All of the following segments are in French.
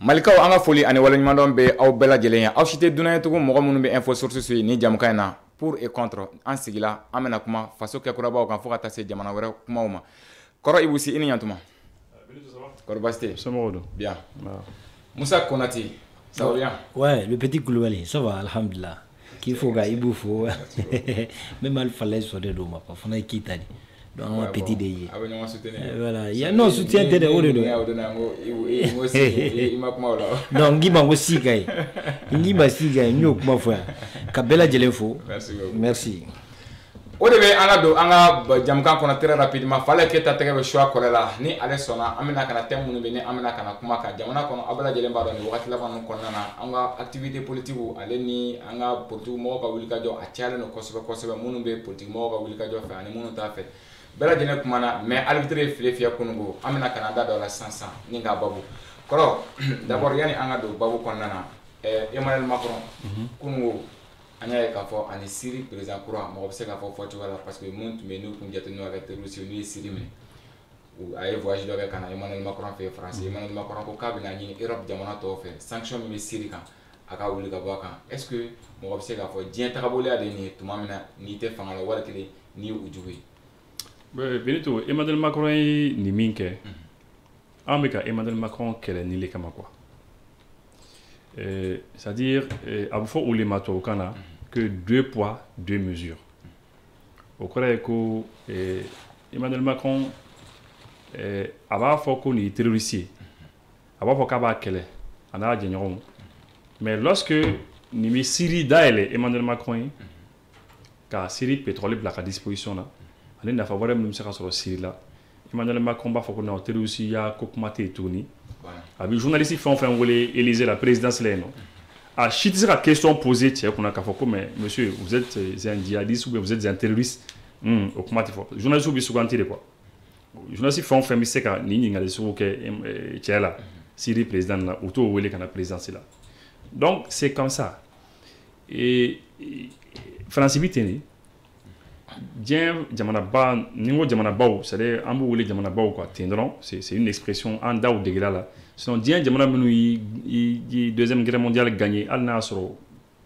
Malikaw an ka foli ani waleɲumandɔn bɛ aw bɛɛ lajɛlen ye aw si tɛ dunan ye tugun mɔgɔ minnu bɛ info source ye ni jamukan in na pour et contre an sigila an bɛna kuma faso kɛkurabaw kan fo ka taa se jamana wɛrɛ kumaw ma kɔrɔ Ibusi i ni ɲantuma kɔrɔ baasi tɛ somɔgɔw don bien Musa Konate ça va bien ouais le petit Koulibaly ça va alhamdulillah k'i fo ka Ibu fo même al fallait sortir de ma pas fana qui t'a dit donc on petit de ye voilà il y a non soutien de o de do donc ngi mango sikai ngi ba sikai nyo kuma fo ka bela jele fo merci o de bɛ an ka don an ka jamukan kɔnɔ très rapidement fallait que ta tɛgɛ bɛ choix kɔlɛ la ni ale sɔnna an bɛna kana thème minnu bɛ ni an bɛna kana kuma kan jamana kɔnɔ aw bɛɛ lajɛlen b'a dɔn nin wagati laban ninnu kɔnɔna na an ka activité politique ale ni an ka politique mɔgɔw ka wulikajɔ a cayalen don kosɛbɛ kosɛbɛ minnu bɛ politique mɔgɔw ka wulikajɔ fɛ ani minnu t'a fɛ bɛɛ lajɛlen kumana mais arbitre ye file fiyɛ kununko an bɛna kana da dɔ la sisan ni ka babu kɔrɔ d'abord yani an ka don babu kɔnɔna na Emmanuel Macron kununko an y'a ye k'a fɔ ani Syrie président kura mɔgɔ bɛ se k'a fɔ fɔcogo la parce que mun tun bɛ n'u kun jate n'u ka terroriste n'u ye Syrie minɛ a ye voyage dɔ kɛ ka na Emmanuel Macron fɛ France Emmanuel Macron ko k'a bɛna ɲini Europe jamana tɔw fɛ sanction min bɛ Syrie kan a ka wuli ka bɔ a kan est-ce que mɔgɔ bɛ se k'a fɔ diɲɛ tagaboloya de nin ye tuma min na n'i tɛ fanga la wali kelen n'i ye u jugu ye. Benito Emmanuel Macron ye nin min kɛ an bɛ ka Emmanuel Macron kɛlɛ nin le kama quoi c'est-à-dire a bɛ fɔ o le ma tubabukan na que 2 poids 2 mesures o kɔrɔ ye ko Emmanuel Macron a b'a fɔ ko nin ye terroriste ye a b'a fɔ k'a b'a kɛlɛ a n'a jɛɲɔgɔnw mais lorsque nin bɛ Syrie dayɛlɛ Emmanuel Macron ye ka Syrie pétrole bila ka disposition na ani nafa wɛrɛ minnu bɛ se ka sɔrɔ Syrie la Emmanuel Macron b'a fɔ ko non terroriste ya ko kuma tɛ yen tuguni a bɛ journaliste fɛn o fɛn wele Élysée la présidence la yen nɔ a si tɛ se ka question poser cɛ kunna k'a fɔ ko mais monsieur vous êtes un djihadiste ou bien vous êtes un terroriste o kuma tɛ fɔ journaliste bɛ suganti de quoi journaliste fɛn o fɛn bɛ se ka nin ɲininkali sugu kɛ cɛ la Syrie président na u t'o wele ka na présidence la donc c'est comme ça et France bi ten de diɲɛ jamanaba ni n ko jamanabaw c'est-à-dire an b'u wele jamanabaw quoi ten dɔrɔn c'est une expression an daw degera la sinon diɲɛ jamana minnu yi deuxième guerre mondiale gagné hali n'a y'a sɔrɔ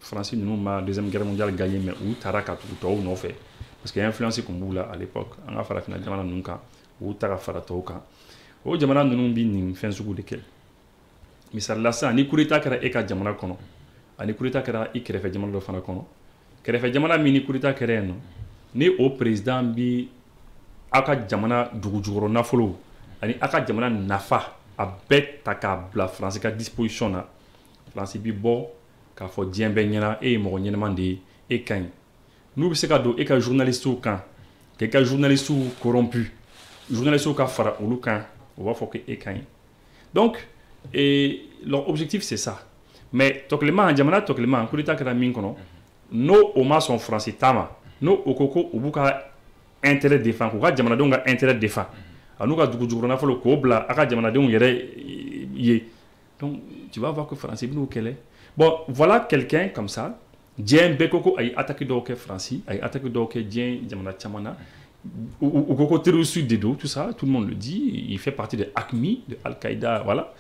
France ninnu ma deuxième guerre mondiale gagné mais u taara ka tugu tɔw nɔfɛ parce que influence kun b'u la à l'époque an ka farafinna jamana ninnu kan u ta ka fara tɔw kan o jamana ninnu bi nin fɛn sugu de kɛ misali la sisan ni coup d'état kɛra e ka jamana kɔnɔ ani coup d'état kɛra i kɛrɛfɛ jamana dɔ fana kɔnɔ kɛrɛfɛ jamana min ni coup d'état kɛra yen nɔ ni o président bi aw ka jamana dugujukɔrɔ nafolo ani aw ka jamana nafa a bɛɛ ta k'a bila France ka disposition na France bi bɔ k'a fɔ diɲɛ bɛɛ ɲɛna e ye mɔgɔ ɲɛnaman de ye e ka ɲi n'u bɛ se ka don e ka journalistew kan k'e ka journalistew corrompu journalistew ka fara olu kan o b'a fɔ ko e ka ɲi donc leur objectif c'est ça mais tɔkɛlɛman jamana tɔkɛlɛman coup d'état kɛra min kɔnɔ n'o o ma sɔn France ta ma n'o o ko ko u b'u ka intérêt défend k'u ka jamanadenw ka intérêt défend a n'u ka dugujukɔrɔ nafolo k'o bila a ka jamanadenw yɛrɛ ye donc tu vas voir que France bɛ n'o kɛlɛ bon voilà quelqu'un comme ça diɲɛ bɛɛ ko ko a ye attaque dɔw kɛ France a ye attaque dɔw kɛ diɲɛ jamana caman na u ko ko terroriste de don tout ça tout le monde le dit il fait partie de AQMI de Al-Qaïda voilà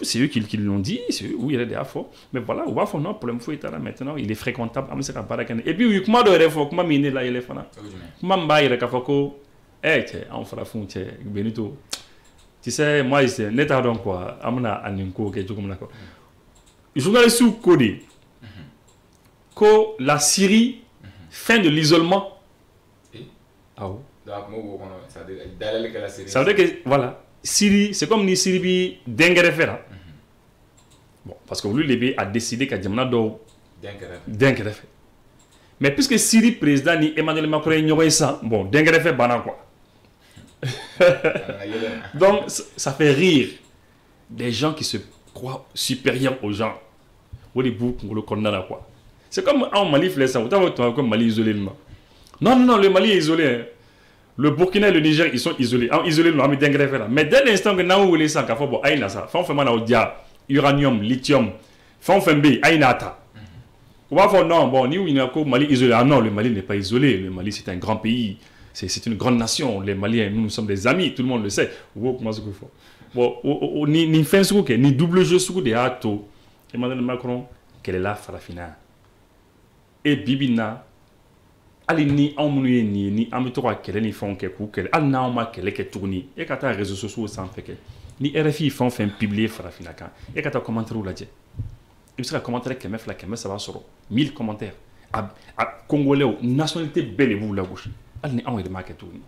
c'est eux qui l'ont dit c'est eux où il y a des affaires mais voilà on va faire non problème faut être là maintenant il est fréquentable am se ka baara kɛ et puis oui kuma dɔ yɛrɛ fɔ kuma min ne la yɛlɛ fana kuma min b'a yɛrɛ k'a fɔ ko cɛ anw farafinw cɛ Benito tu sais moi ne t'a dɔn quoi an bɛna a nin ko kɛ cogo min na quoi journalistes ko de ko la Syrie fin de l'isolement. Ah oui. Ça veut dire que voilà, Syrie, c'est comme ni Syrie bi dengere fera. Bon, parce que lui a décidé que jamana do dengere fait. Mais puisque Syrie président ni Emmanuel Macron ignorait ça, bon, dengere fait bana quoi. Donc ça fait rire des gens qui se croient supérieurs aux gens. Ou les boucs ou le condamne quoi. C'est comme en Mali fait ça, vous avez comme Mali isolé. Non, le Mali est isolé. Le Burkina et le Niger, ils sont isolés. Isolés, mais dès l'instant que nous voulons ça, bon, ça, uranium, lithium, on va dire non, bon, nous, Mali isolé. Ah non, le Mali n'est pas isolé. Le Mali, c'est un grand pays. C'est une grande nation, les Maliens, nous sommes des amis, tout le monde le sait. Comment est-ce qu'il faut? Bon, ni fin souke, ni double jeu souke de ato. Emmanuel Macron, quelle est la farafina? Et Bibina, ali ni amunu ni amitoka kele ni fon ke ku kele al na ma kele ke tourni e kata réseaux sociaux sans fait que ni RFI font fin publier farafina kan e kata commentaire la je il sera commentaire que mef la que ça va sur 1000 commentaires à congolais nationalité belle vous la gauche al ni amwe de ma ke tourni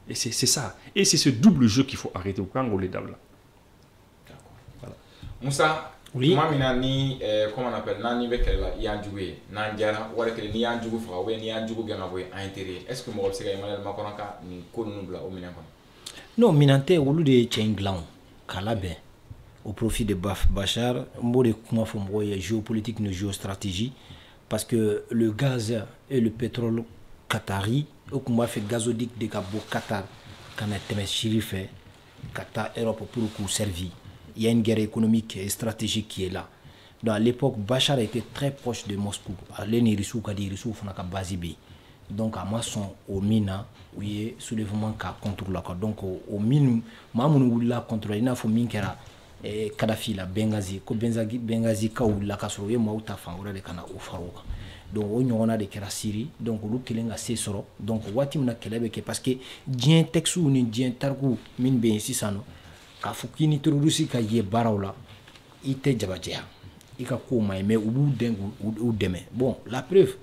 et c'est ça et c'est ce double jeu qu'il faut arrêter au congolais d'abla. Voilà. Moussa, oui. Comment ni comment on appelle nani bekela yanjoué nanjara wala que ni yanjou fra ou ni yanjou gana boy intérêt est-ce que mo obsega Emmanuel Macron ka ni ko nubla o minen kon non minante wolu de chenglan kalabe au profit de Bachar mbode kuma fo mo géopolitique no géostratégie parce que le gaz et le pétrole qatari o kuma fait gazoduc de Cabo Qatar kana teme chirife Qatar Europe pour coup servi. Il y a une guerre économique et stratégique qui est là. Donc à l'époque, Bachar était très proche de Moscou. Donc à Masson, au Mina, où il y a soulèvement contre la. Donc au Mina, Mamoun la contre la famille qui era Kadhafi la Benghazi, ko Benghazi ka ou la kasoro ye mauta fangura de kana ou faroka. Donc on a des kera Syrie, donc lu kelenga sesoro. Donc wati mna kelebe ke parce que dien texu ni dien targu min be sisano. Ka fukini tururusi ka ye barawla ite jabajeya ika ko may mais ubu dengu u deme bon la preuve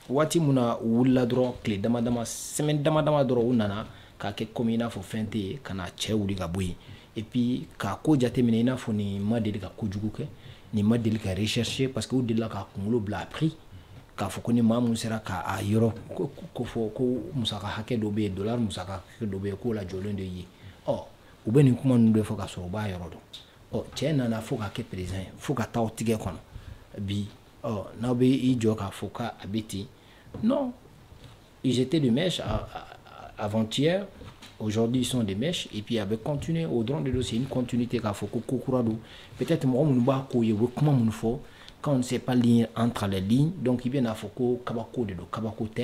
wati muna wulla dro clé dama semaine dama dro unana ka ke komina fo fente kana chewuli ka boyi et puis ka ko jate minena fo ni madeli ka kujuguke ni madeli ka rechercher parce que udilla ka kungulo bla prix ka fo koni mamu sera ka a euro ko fo ko musaka hake do be dollar musaka do be ko la jolende yi oh ou bien nous comment nous devons faire ça au bas yorodo oh tiens na faut ka ke président faut ka taw tige kono bi oh na be i joka faut ka abiti non ils étaient de mèche avant-hier aujourd'hui ils sont des mèches et puis avec continuer au drone de dossier une continuité ka faut ko kurado peut-être moi on ba ko yewo comment on faut quand on ne sait pas lire entre les lignes donc il vient à faut ko kabako de do kabako te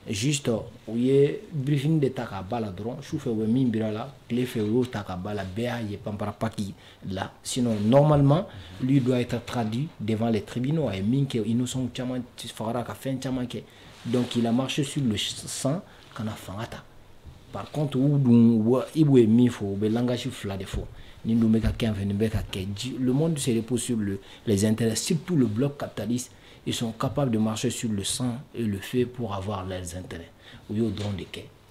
juste où y est briefing de ta bala drone chauffeur ou mimbira là clé fait ou ta bala béa y est pampara paki là sinon normalement lui doit être traduit devant les tribunaux et minke innocent chaman fara ka fin chaman ke donc il a marché sur le sang kana fangata par contre ou ibwe mi fo be langage fla de fo nindu meka kenveni beka ke le monde c'est possible les intérêts surtout le bloc capitaliste. Ils sont capables de marcher sur le sang et le feu pour avoir leurs intérêts.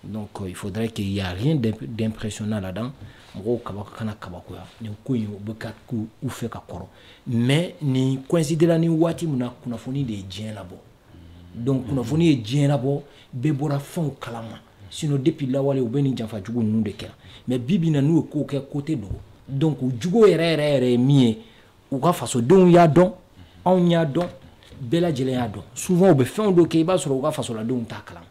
Donc il faudrait qu'il n'y ait rien d'impressionnant là-dedans. Mais ni coïncider là ni wati muna kuna foni de djien là-bas. Donc kuna foni de djien là-bas bebora fond kalama. Sinon depuis là wale ubeni janfa jugo nous de kera. Mais bibi na nous ko côté do. Donc jugo ere mie ou ka faso don ya don on ya don bela jeleado souvent au befon do ke ba sur fa sur la don takala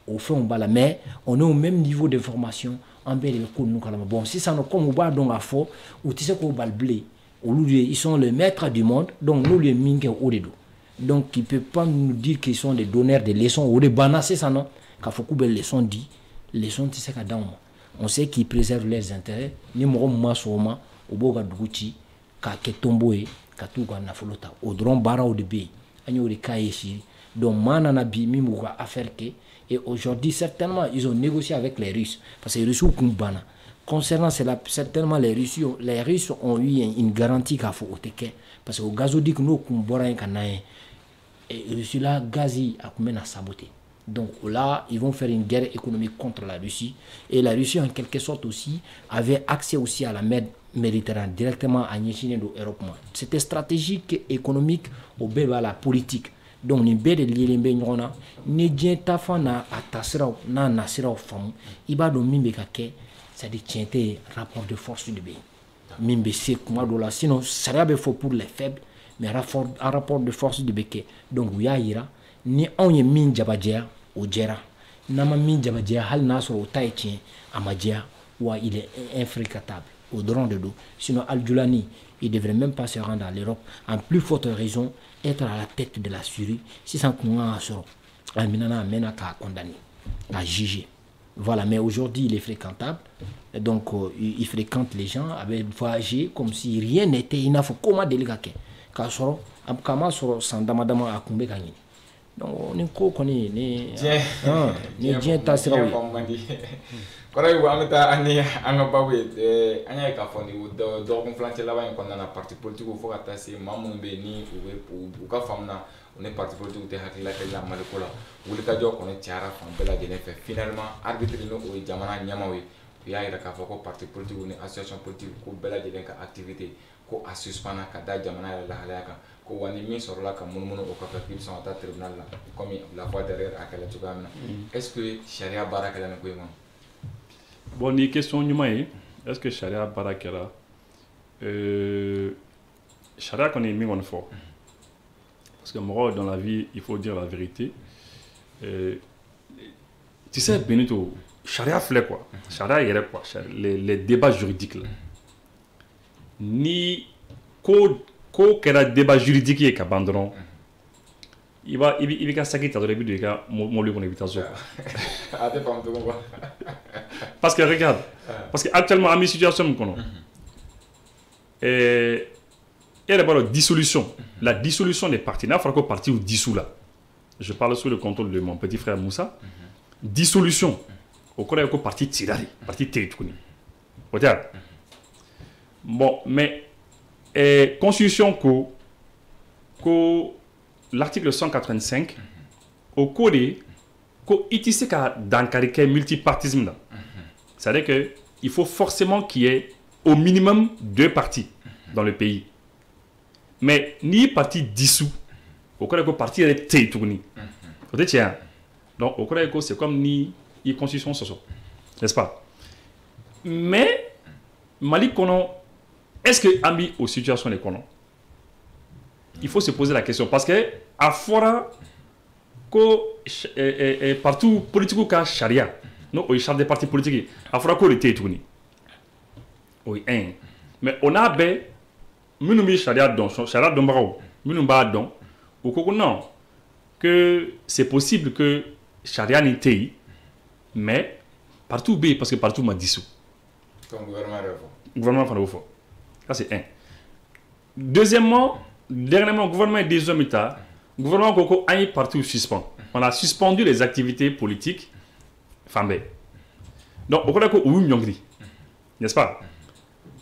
au fond bala mais on est au même niveau de formation en bel ko nous kala bon si ça no comme ba don a fo ou tu sais ko balblé au lieu ils sont les maîtres du monde donc nous les minge au dedo donc il peut pas nous dire qu'ils sont des donneurs de leçons ou des bana c'est ça non ka fo ku bel leçon dit leçon tu sais ka dans on sait qu'ils préservent leurs intérêts ni mo ma soma au boga duguti ka ketomboe katuga na folota au drone bara au début agno de kayeshi donc manana bi mimuga affaire que et aujourd'hui certainement ils ont négocié avec les Russes parce que les Russes kumbana concernant cela certainement les Russes ont eu une garantie qu'a faut oteke parce que au gazoduc no kumbora en kanae et Russie là gazi a kumena saboter donc là ils vont faire une guerre économique contre la Russie et la Russie en quelque sorte aussi avait accès aussi à la mer Méditerranée directement à Nichine de Europe. C'était stratégique économique au béba la politique. Donc ni bede lilembe nyona ni djenta fana atasira na nasira fam iba do mimbe kake ça dit tienté rapport de force du bé. Mimbe c'est comment do la sinon ça va faux pour les faibles mais rapport de force du béké. Donc ya ira ni onye min jabadja o jera nama min jabadja hal naso o taïtien amadja ou il est infréquentable au drone de dos. Sinon, Al-Julani, il ne devrait même pas se rendre à l'Europe. En plus forte raison, être à la tête de la Syrie, si ça qu'on a à Al-Minana amène à condamner, à juger. Voilà, mais aujourd'hui, il est fréquentable. Et donc, il fréquente les gens avec voyager comme si rien n'était. Il n'a fait comment délicat. Car soro, kama soro sandamadama akumbe kanyi. Donc, on est quoi qu'on est, ni bien tassé. Kora yu ameta ani anga bawe anya ka fondi do conflante la ba en konna na parti politique fo kata se mamu be ni u ka famna on est parti politique te hakila kala malikola wuli ka jo kono tiara fam bela de fe finalement arbitre no o jamana nyamawe ya ira ka fo parti politique ni association politique ko bela de ka activité ko a suspendre ka da jamana la halaka ko wani min soro la ka munumuno o ka ki son ta tribunal la comme la fois derrière akala tugamna est-ce que sharia baraka la ko yimo. Bon, les questions numéro est-ce que charia barakela charia connaît mis en fort parce que moi dans la vie il faut dire la vérité tu sais Benito charia fait quoi charia il y a quoi les débats juridiques là ni ko kera débat juridique et qu'abandonne il va s'acquitter au début de cas mon lieu invitation parce que regarde parce que actuellement à mes situations et il y a d'abord la dissolution des partis n'a pas parti ou dissous là je parle sous le contrôle de mon petit frère Moussa dissolution au cours de parti tirari parti téléphonique bon mais constitution l'article 185 au code il y a un multipartisme. C'est-à-dire qu'il faut forcément qu'il y ait au minimum 2 partis dans le pays. Mais ni parti dissous, au cas où parti est tétourné. Donc au cas où c'est comme ni constitution social, n'est-ce pas? Mais Mali Kono, est-ce que Ami aux situations des Kono? Il faut se poser la question parce que à fora que partout politique ka charia non au charte des partis politiques à fora ko était tourné oui mais on a be minumi charia donc charia don baro minumba don ou ko non que c'est possible que charia n'était mais partout b parce que partout m'a dissous comme gouvernement fa ça c'est un. Deuxièmement, dernièrement, le gouvernement des hommes États, le gouvernement Koko a eu partout suspend. On a suspendu les activités politiques. Fambe. Donc, au cas où Nyongri, n'est-ce pas?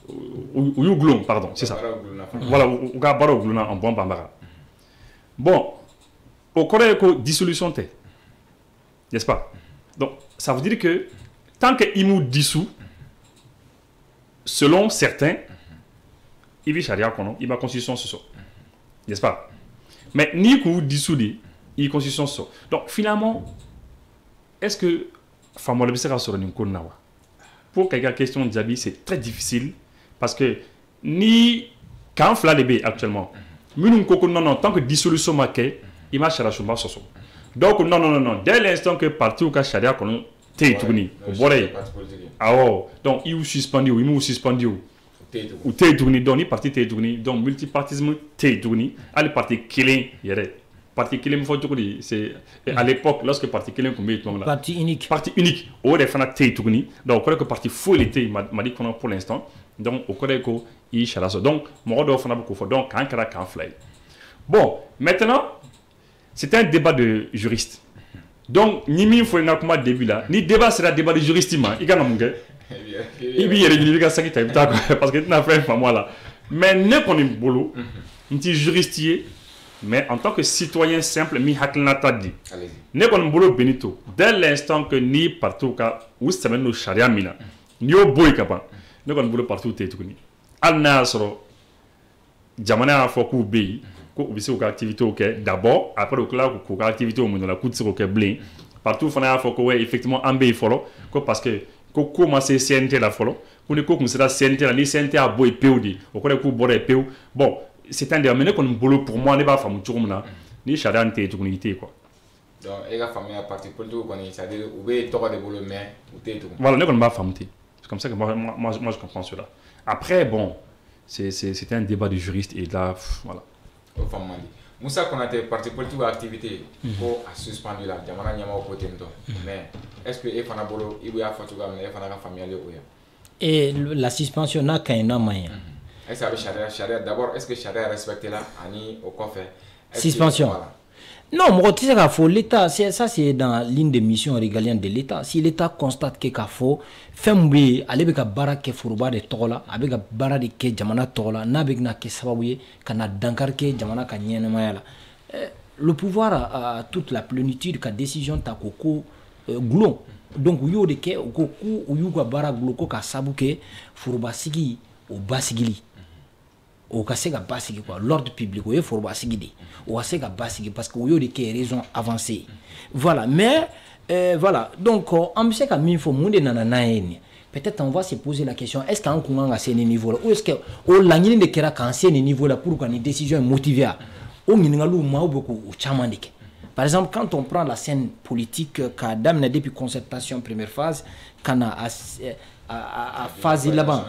Ou Glon, pardon, c'est ça. Voilà, ou Gabaro Glon en bon bambara. Bon, au cas où dissolution t'es, n'est-ce pas? Donc, ça veut dire que tant qu'il nous dissout, selon certains, il vit charia kono, il va constitution ce n'est-ce pas? Mais ni que vous dissoudez, il constitution ce. Donc finalement, est-ce que Famole Bissera sur une konawa? Pour quelqu'un question de Djabi, c'est très difficile parce que ni quand Flalébé actuellement, nous non tant que dissolution marquée, il m'a charia chumba soso. Donc non, dès l'instant que parti ou charia kono t'es tourné, donc il vous suspendu, il vous suspendu. Ou t'es tourné, donc ni parti t'es tourné, donc multipartisme t'es tourné, à les partis killing, il y a parti killing, c'est à l'époque lorsque parti killing comme là. Parti unique, au défend t'es tourné, donc on croit que parti fou il était, m'a dit qu'on a pour l'instant, donc on croit que il chala ça, donc mon ordre on a beaucoup fait, donc quand fly. Bon, maintenant c'est un débat de juristes, donc ni mi faut n'a comme début là, ni débat sera débat de juristes, il gagne mon gars. Il y a des gens qui parce que tu n'as fait pas moi là. Mais ne connaît boulot, un petit juriste, mais en tant que citoyen simple, mi haknata dit. Ne connaît boulot Benito. Dès l'instant que ni partout ka où ça mène nos charia mina, ni au boy kapa, ne connaît boulot partout t'es tout ni. Al nasro, jamana a foku bei, ko ubisi ko activité ok. D'abord, après au cla ko activité au monde la coup de ok blin. Partout fana a foku ouais effectivement en bei follow, ko parce que comment c'est CNT la follow pour les cours c'est la CNT la CNT a beau et POD au cas où boré PO bon c'est un déterminé qu'on boulot pour moi n'est pas famille tout comme là ni charia t'es tout unité quoi donc et la famille à parti politique qu'on est c'est-à-dire où est toi de boulot mais où t'es tout voilà n'est qu'on pas famille c'est comme ça que moi je comprends cela après bon c'est un débat de juristes et là voilà au fond Moussa qu'on a des partis politiques ou activités pour suspendu là jamana nyama au côté mais est-ce que Efanabolo, il y a photo comme Efana familiale ou et la suspension n'a qu'un moyen. Est-ce que Charia d'abord, est-ce que Charia respecte là, Ani au coffre? Suspension. Non, moi, tu sais qu'il faut l'État, ça c'est dans l'une des missions régaliennes de l'État. Si l'État constate qu'il faut faire mouiller, aller avec un barak fourba de tola, avec un barak de jamana tola, n'avec na ke sababouye, kana dankar ke jamana kanyene mayala. Le pouvoir a toute la plénitude ka décision ta koko glon. Donc yo de ke koko ou ka barak gloko ka sabuke fourba sigi au basigili. Au cas ka basigi quoi l'ordre public au faut basigi au cas ka basigi parce que yo de quelle raison avancée voilà mais voilà donc on sait ka min faut monde nanana peut-être on va se poser la question est-ce qu'en kunga à ce niveau là ou est-ce que au langini de kera kan ce niveau là pour qu'on ait décision motivée au mingalu ma beaucoup au chamandike par exemple quand on prend la scène politique ka dame depuis concertation première phase kana à phase là-bas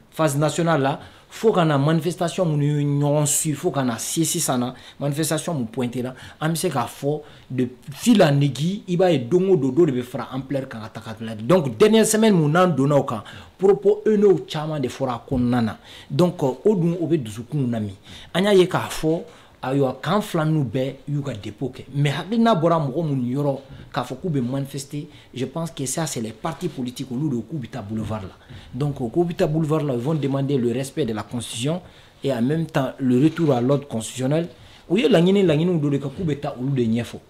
phase nationale là faut qu'on a manifestation mon su faut qu'on a si sana manifestation mon pointé là am se ka fo de fil en aiguille il va et dongo dodo de faire ampleur quand attaque donc dernière semaine mon an donna au camp propos eno chama de fora konana donc odun obe dusuku nami anya ye ka fo ayo kan flanu be yuka dépoke mais hakina bora mo mun yoro ka fo be manifester je pense que ça c'est les partis politiques au lieu de Koubita Boulevard là donc au Koubita Boulevard là ils vont demander le respect de la constitution et en même temps le retour à l'ordre constitutionnel ou yo langini do de Koubeta au lieu de nyefo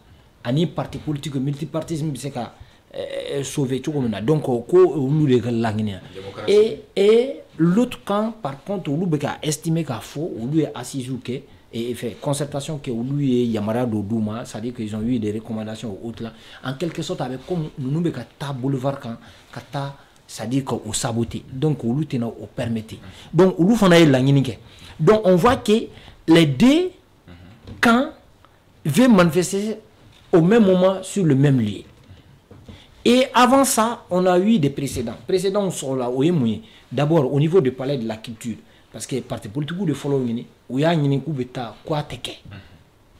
ani parti politique multipartisme c'est ka sauver tout comme ça donc ko au lieu de langini et l'autre camp par contre au lieu de estimer ka fo au lieu assisuke et fait concertation que lui et Yamara Dodouma, c'est-à-dire qu'ils ont eu des recommandations autres là, en quelque sorte avec comme nous nous ta boulevard quand kata c'est-à-dire qu'on saboté donc on lui tenait au permettre donc on lui fait la nique donc on voit que les deux camps veulent manifester au même moment sur le même lieu et avant ça on a eu des précédents sont là au d'abord au niveau du palais de la culture parce que parti politique de follow mini ou ya nyini ku beta kwa teke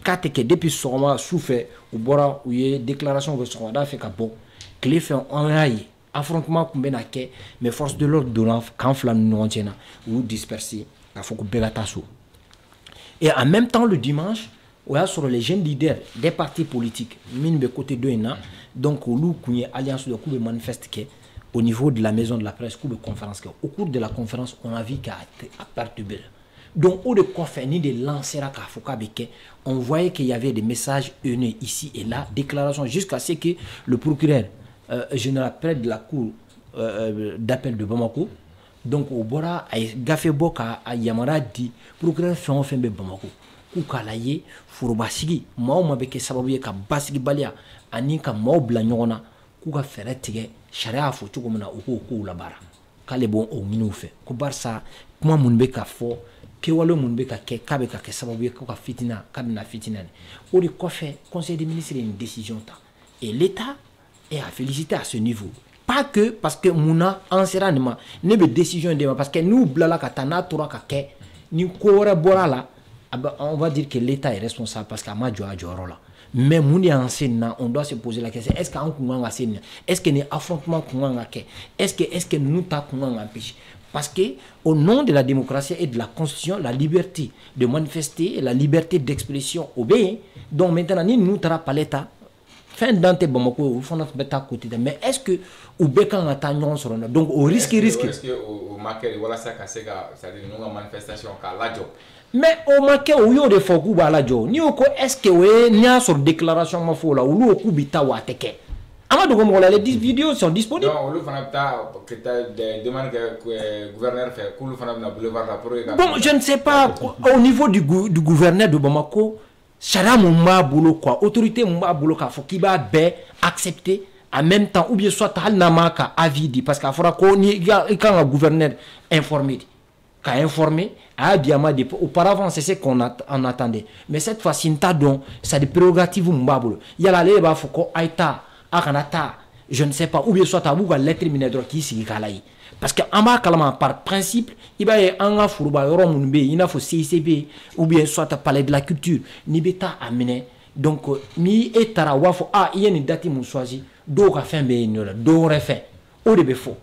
ka teke depuis soma souffert ou bora ou ye déclaration que soma da fait ka bon clé fait on aille affrontement ku bena ke mais force de l'ordre donnant quand flam non tena ou disperser il faut que begata sou et en même temps le dimanche on a sur les jeunes leaders des partis politiques mine be côté de na donc ou lou kunye alliance de ku be manifeste ke au niveau de la maison de la presse, de conférence. Au cours de la conférence, on a vu qu'à perturber. Donc, au de conférer, de lancer à Kafoka Beke, on voyait qu'il y avait des messages haineux ici et là, déclarations, jusqu'à ce que le procureur général près de la cour d'appel de Bamako, donc au Bora, a Gafé Boka, a Yamara dit, procureur fait un film de Bamako. Koukalaye, Fourobasigi, Mao Mabeke Sababouye, Ka Basigi Balia, Anika Mao Blagnona, Kouka Ferretige. Charia fo cogo mina o ko la bara kale bon o minu fe ko barsa kuma mun be ka fo ke walo mun be ka ke kabe ka ke sababu ko ka fitina kabina fitina o de ko fait conseil des ministres une décision ta et l'état est à féliciter à ce niveau pas que parce que muna enseignement ne be décision de parce que nous blala ka tana tora ka ke ni ko wora bora la on va dire que l'état est responsable parce qu'à ma joro là mais mouni enseignant on doit se poser la question est-ce qu'en kunga enseigne est-ce que les affrontements kunga ke est-ce que nous ta kunga empêche parce que au nom de la démocratie et de la constitution la liberté de manifester et la liberté d'expression obéit donc maintenant ni nous tara paleta fin dante Bamako ou fona beta côté mais est-ce que ou bekan atagnon sur donc au risque est-ce que au marquer voilà ça ka sega ça dit nous manifestation ka la job mais au marqué au yo de fogu bala jo ni oko est-ce que we ni a sur déclaration ma fo là ou lo kubita wa teke amado comme les 10 vidéos sont disponibles non le fana ta que ta demande que gouverneur fait que le fana na boulevard la pour bon je ne sais pas au niveau du gouverneur de Bamako Chara mumba boulot quoi autorité mumba boulot ka faut qui va accepter en même temps ou bien soit hal namaka avis dit parce qu'il faudra qu'on y quand le gouverneur informé qu'a informé à Diama auparavant c'est ce qu'on en attendait mais cette fois-ci donc c'est des prérogatives mbabolo il y a la loi ba foko aita akanata je ne sais pas ou bien soit à vous lettre mineur qui sigi kalayi parce que en bas kalama par principe il va y anga furuba yoro munbe il faut CICB ou bien soit à palais de la culture ni beta amené donc mi etara wafo il y a une date mon choisi d'autres a fait d'autres fait au début faux.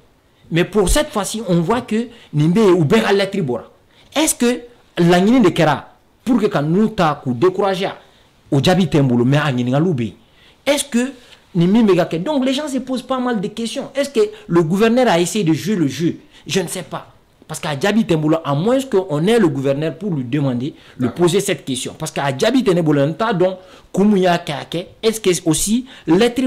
Mais pour cette fois-ci, on voit que Nimbe ou bien à l'attribora. Est-ce que l'angine de Kera pour que quand nous t'a découragé au Djabi Tembolo mais à Ningaloubi, est-ce que donc les gens se posent pas mal de questions. Est-ce que le gouverneur a essayé de jouer le jeu? Je ne sais pas. Parce qu'à Djabi Tembolo, à moins qu'on ait le gouverneur pour lui demander, lui poser cette question. Parce qu'à Djabi Tembolo, donc, est-ce que aussi, lettres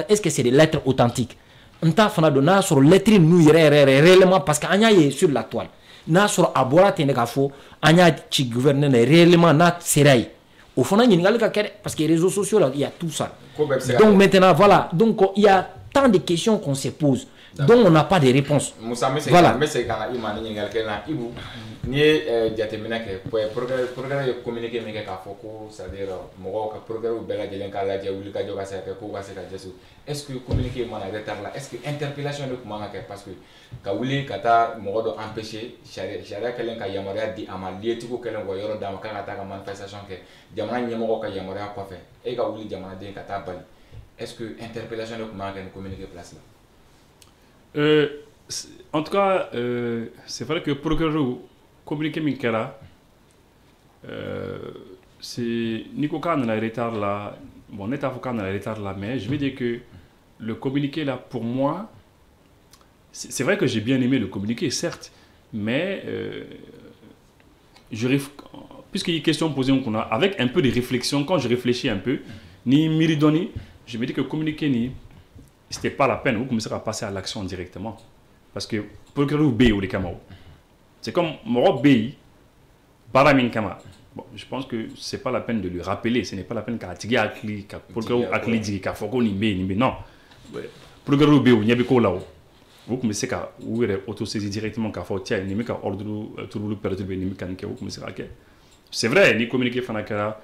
est-ce que c'est des lettres authentiques? On t'a fait sur lettres nous réellement parce qu'il y a sur la toile. N'a sur abora tenegafo, il y a un gouverneur réellement na serai. Au fond, il y a parce que les réseaux sociaux là, il y a tout ça. Donc maintenant voilà, donc il y a tant de questions qu'on se pose. Donc on n'a pas de réponse. Voilà. Ni jateminɛ kɛ progrès ye communiqué min kɛ k'a fɔ ko c'est-à-dire mɔgɔw ka progrès bɛɛ lajɛlen k'a lajɛ wuli ka jɔ ka se ka kɛ ko ka se ka jɛso est-ce que communiqué mana retard la est-ce que interpellation de kuma ka kɛ parce que ka wuli ka taa mɔgɔ dɔ empêcher sariya kɛlen ka yamaruya di a ma lietigiw kɛlen k'o yɔrɔ d'a ma k'a ka taa ka manifestation kɛ jamana ɲɛmɔgɔw ka yamaruya kɔfɛ e ka wuli jamanaden ka taa bali est-ce que interpellation de kuma ka kɛ ni communiqué place la? En tout cas, c'est vrai que procureur communiqué Minkera, c'est Nico Khan dans le retard là, bon, net avocat dans le retard là, mais je vais dire que le communiqué là, pour moi, c'est vrai que j'ai bien aimé le communiqué, certes, mais puisqu'il y a une question posée, avec un peu de réflexion, quand je réfléchis un peu, ni Miridoni, je me dis que communiqué, c'était pas la peine, vous commencez à passer à l'action directement. Parce que pour que vous béiez ou les Kamao, c'est comme Moro Béi, Baramin Kama. Bon, je pense que c'est pas la peine de lui rappeler, ce n'est pas la peine qu'à Tigui Akli, qu'à Polgaro Akli dit qu'à Foko Nimbe, non. Pour que vous béiez ou Nyabiko là-haut, vous commencez à auto-saisir directement qu'à Foko, tiens, Nimbe qu'à ordre tout le perturber, Nimbe qu'à Nika, vous commencez à c'est vrai, ni communiqué Fanakara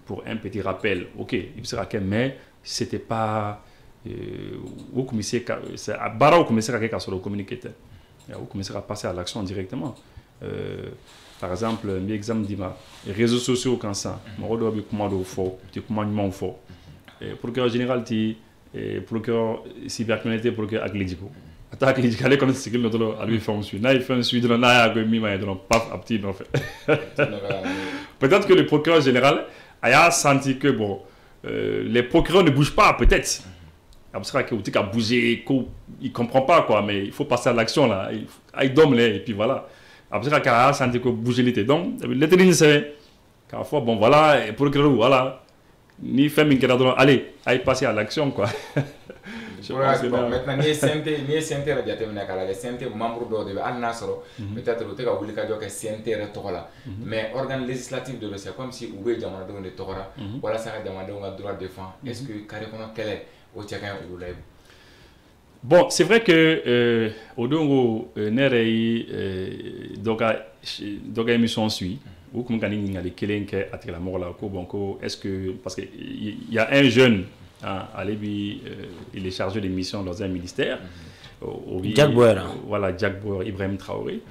pour un petit rappel, ok, il sera que, mais c'était pas. Vous commencez à sur le communiqué, vous commencez à passer à l'action directement. Par exemple, un exemple d'ima, les réseaux sociaux quand ça, mon doit be commando fort, tu commandement fort. Procureur général, procureur cybercriminalité, procureur aglédico. Attaque aglédico, allez comme c'est qu'il notre à lui faire un suivi. Là il fait un suivi de la naïa que mi ma donc paf à petit en fait. Peut-être que le procureur général a senti que bon, les procureurs ne bougent pas peut-être. Après qu'il a bougé, il ne comprend pas quoi, mais il faut passer à l'action là. Il dorme là et puis voilà. Après qu'il a senti que bouger l'été. Donc, l'été c'est qu'à fois bon voilà, pour que voilà, ni faire une guerre allez, allez passer à l'action quoi. Maintenant, ni CNT la jateminɛ k'a lajɛ CNT membre dɔw de bɛ hali n'a sɔrɔ peut-être u tɛ ka wuli ka jɔ kɛ CNT yɛrɛ tɔgɔ la mais organe législatif de c'est comme si u bɛ jamanadenw de tɔgɔ la walasa ka jamanadenw ka droit défend est-ce que carré kɔnɔ kɛlɛ o cɛ ka ɲi olu la. Bon, c'est vrai que Odongo Nerei Doga émission suit ou comme quand il y a les Kelenke à la mort là, bon, est-ce que parce que il y a un jeune à Lébi, il est chargé de mission dans un ministère. Jack Boer. Voilà, Jack Boer, Ibrahim Traoré.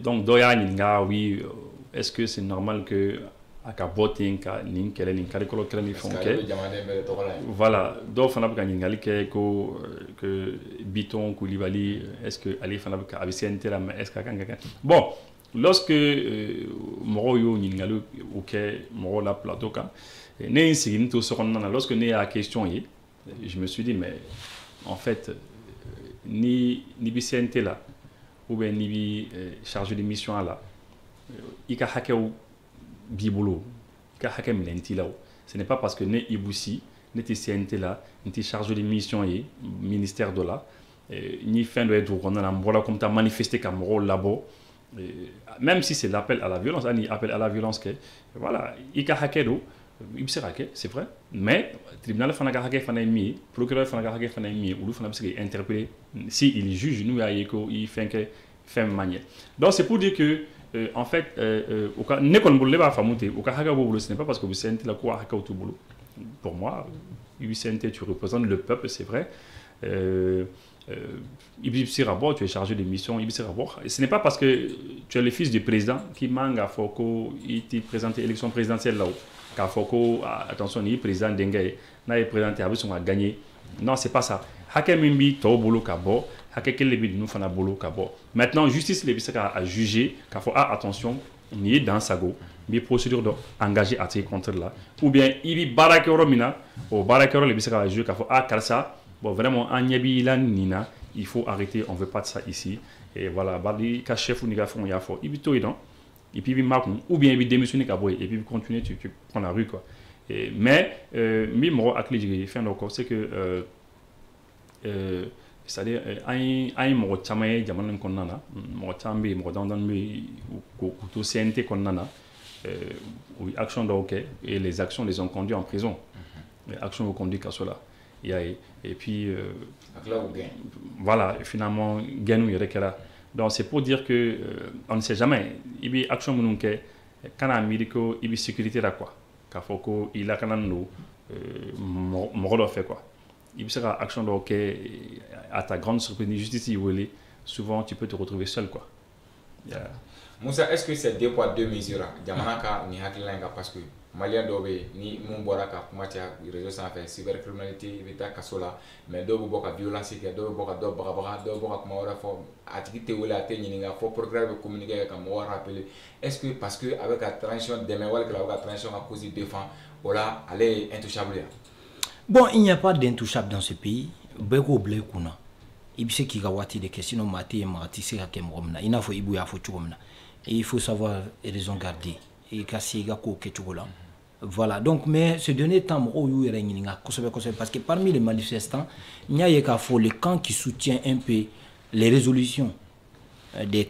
Donc Doya Ninga, oui, est-ce que c'est normal que aka voting ka nin kɛlɛ nin karikolo kɛlɛ ni fɛnw kɛ voilà dɔw fana bɛ ka ɲininkali kɛ ko que Biton Koulibaly est-ce que ale fana bɛ ka a bɛ CNT la mais est-ce que a kan ka kɛ bon lorsque mɔgɔw y'o ɲininkali o kɛ mɔgɔw la plateau kan ne ye n sigi n to so kɔnɔna na lorsque ne y'a question ye je me suis dit mais en fait ni bɛ CNT la ou bien ni bɛ chargé de mission la i ka hakɛw bibolo ka hakɛ minɛ t'i la ce n'est pas parce que ne Ibusi ne tɛ CNT la n tɛ chargé de mission ye ministère dɔ la ni fɛn dɔ ye dugu kɔnɔna na n bɔra comme taa manifester ka mɔgɔw labɔ même si c'est l'appel à la violence ani appel à la violence kɛ voilà i ka hakɛ do i bɛ se ka kɛ c'est vrai mais tribunal fana ka hakɛ fana ye min ye procureur fana ka hakɛ fana ye min ye olu fana bɛ se k'i interpeller si il juge n'u y'a ye ko i fɛn kɛ fɛn min man ɲɛ donc c'est pour dire que en fait, ne connais pas Famouté, au cas où ce n'est pas parce que vous sentez la quoi à boulot. Pour moi, tu représentes le peuple, c'est vrai. Ibisi Rabor, tu es chargé de mission, Ibisi Rabor. Ce n'est pas parce que tu es le fils du président qui manque à Foko, il t'est présenté l'élection présidentielle là-haut. Car Foko, attention, il est président d'Engaï, il est présenté, il a gagné Non, c'est pas ça. Hake mimbi to bolo kabo, hake kele bi nous fana bolo kabo. Maintenant justice les bisa a jugé qu'il faut attention, ni est dans sago, mais procédure d'engager à tes contre là ou bien ibi barakero mina au barakero les bisa a jugé qu'il faut kalsa, bon vraiment anyabi la nina, il faut arrêter, on veut pas de ça ici et voilà, bali ka chef ou niga fond ya fo ibi to idon et puis ou bien il démissionner kabo et puis continuer tu prends la rue quoi. Mais mi mo akli fin encore c'est que c'est-à-dire ay mo chamaye jamana konnana mo chambi mo dandan mi ko to CNT konnana oui action donc et les actions les ont conduits en prison. Les actions ont conduit à cela. Et puis voilà, finalement gagne rekera. Donc c'est pour dire que on ne sait jamais ibi action mununke kana médico ibi sécurité là quoi. Ka foko il a kanano mo fait quoi. Il sera action donc à ta grande surprise justice souvent tu peux te retrouver seul quoi. Yeah. Moussa, est-ce que c'est 2 poids 2 mesures Jamanaka ni hakilanga parce que Malien dobe ni mumboraka kumatia réseau sans faire cybercriminalité vita kasola mais dobo boka violence ki dobo boka dobo boka kuma wala fo activité wala te nyinga fo programme communiquer comme on rappeler est-ce que parce que avec la transition demain wala que la transition à cause défend voilà aller intouchable. Bon, il n'y a pas d'intouchable dans ce pays. Beko blé kuna. Ibise ki gawati de question maté marati c'est ka mromna. Ina fo ibu ya fo chugomna. Et il faut savoir raison garder. Et kasi ga ko ke chugola. Voilà. Donc mais ce dernier temps mo yu yere nginga kosobe parce que parmi les manifestants, il y a ka fo le camp qui soutient un peu les résolutions des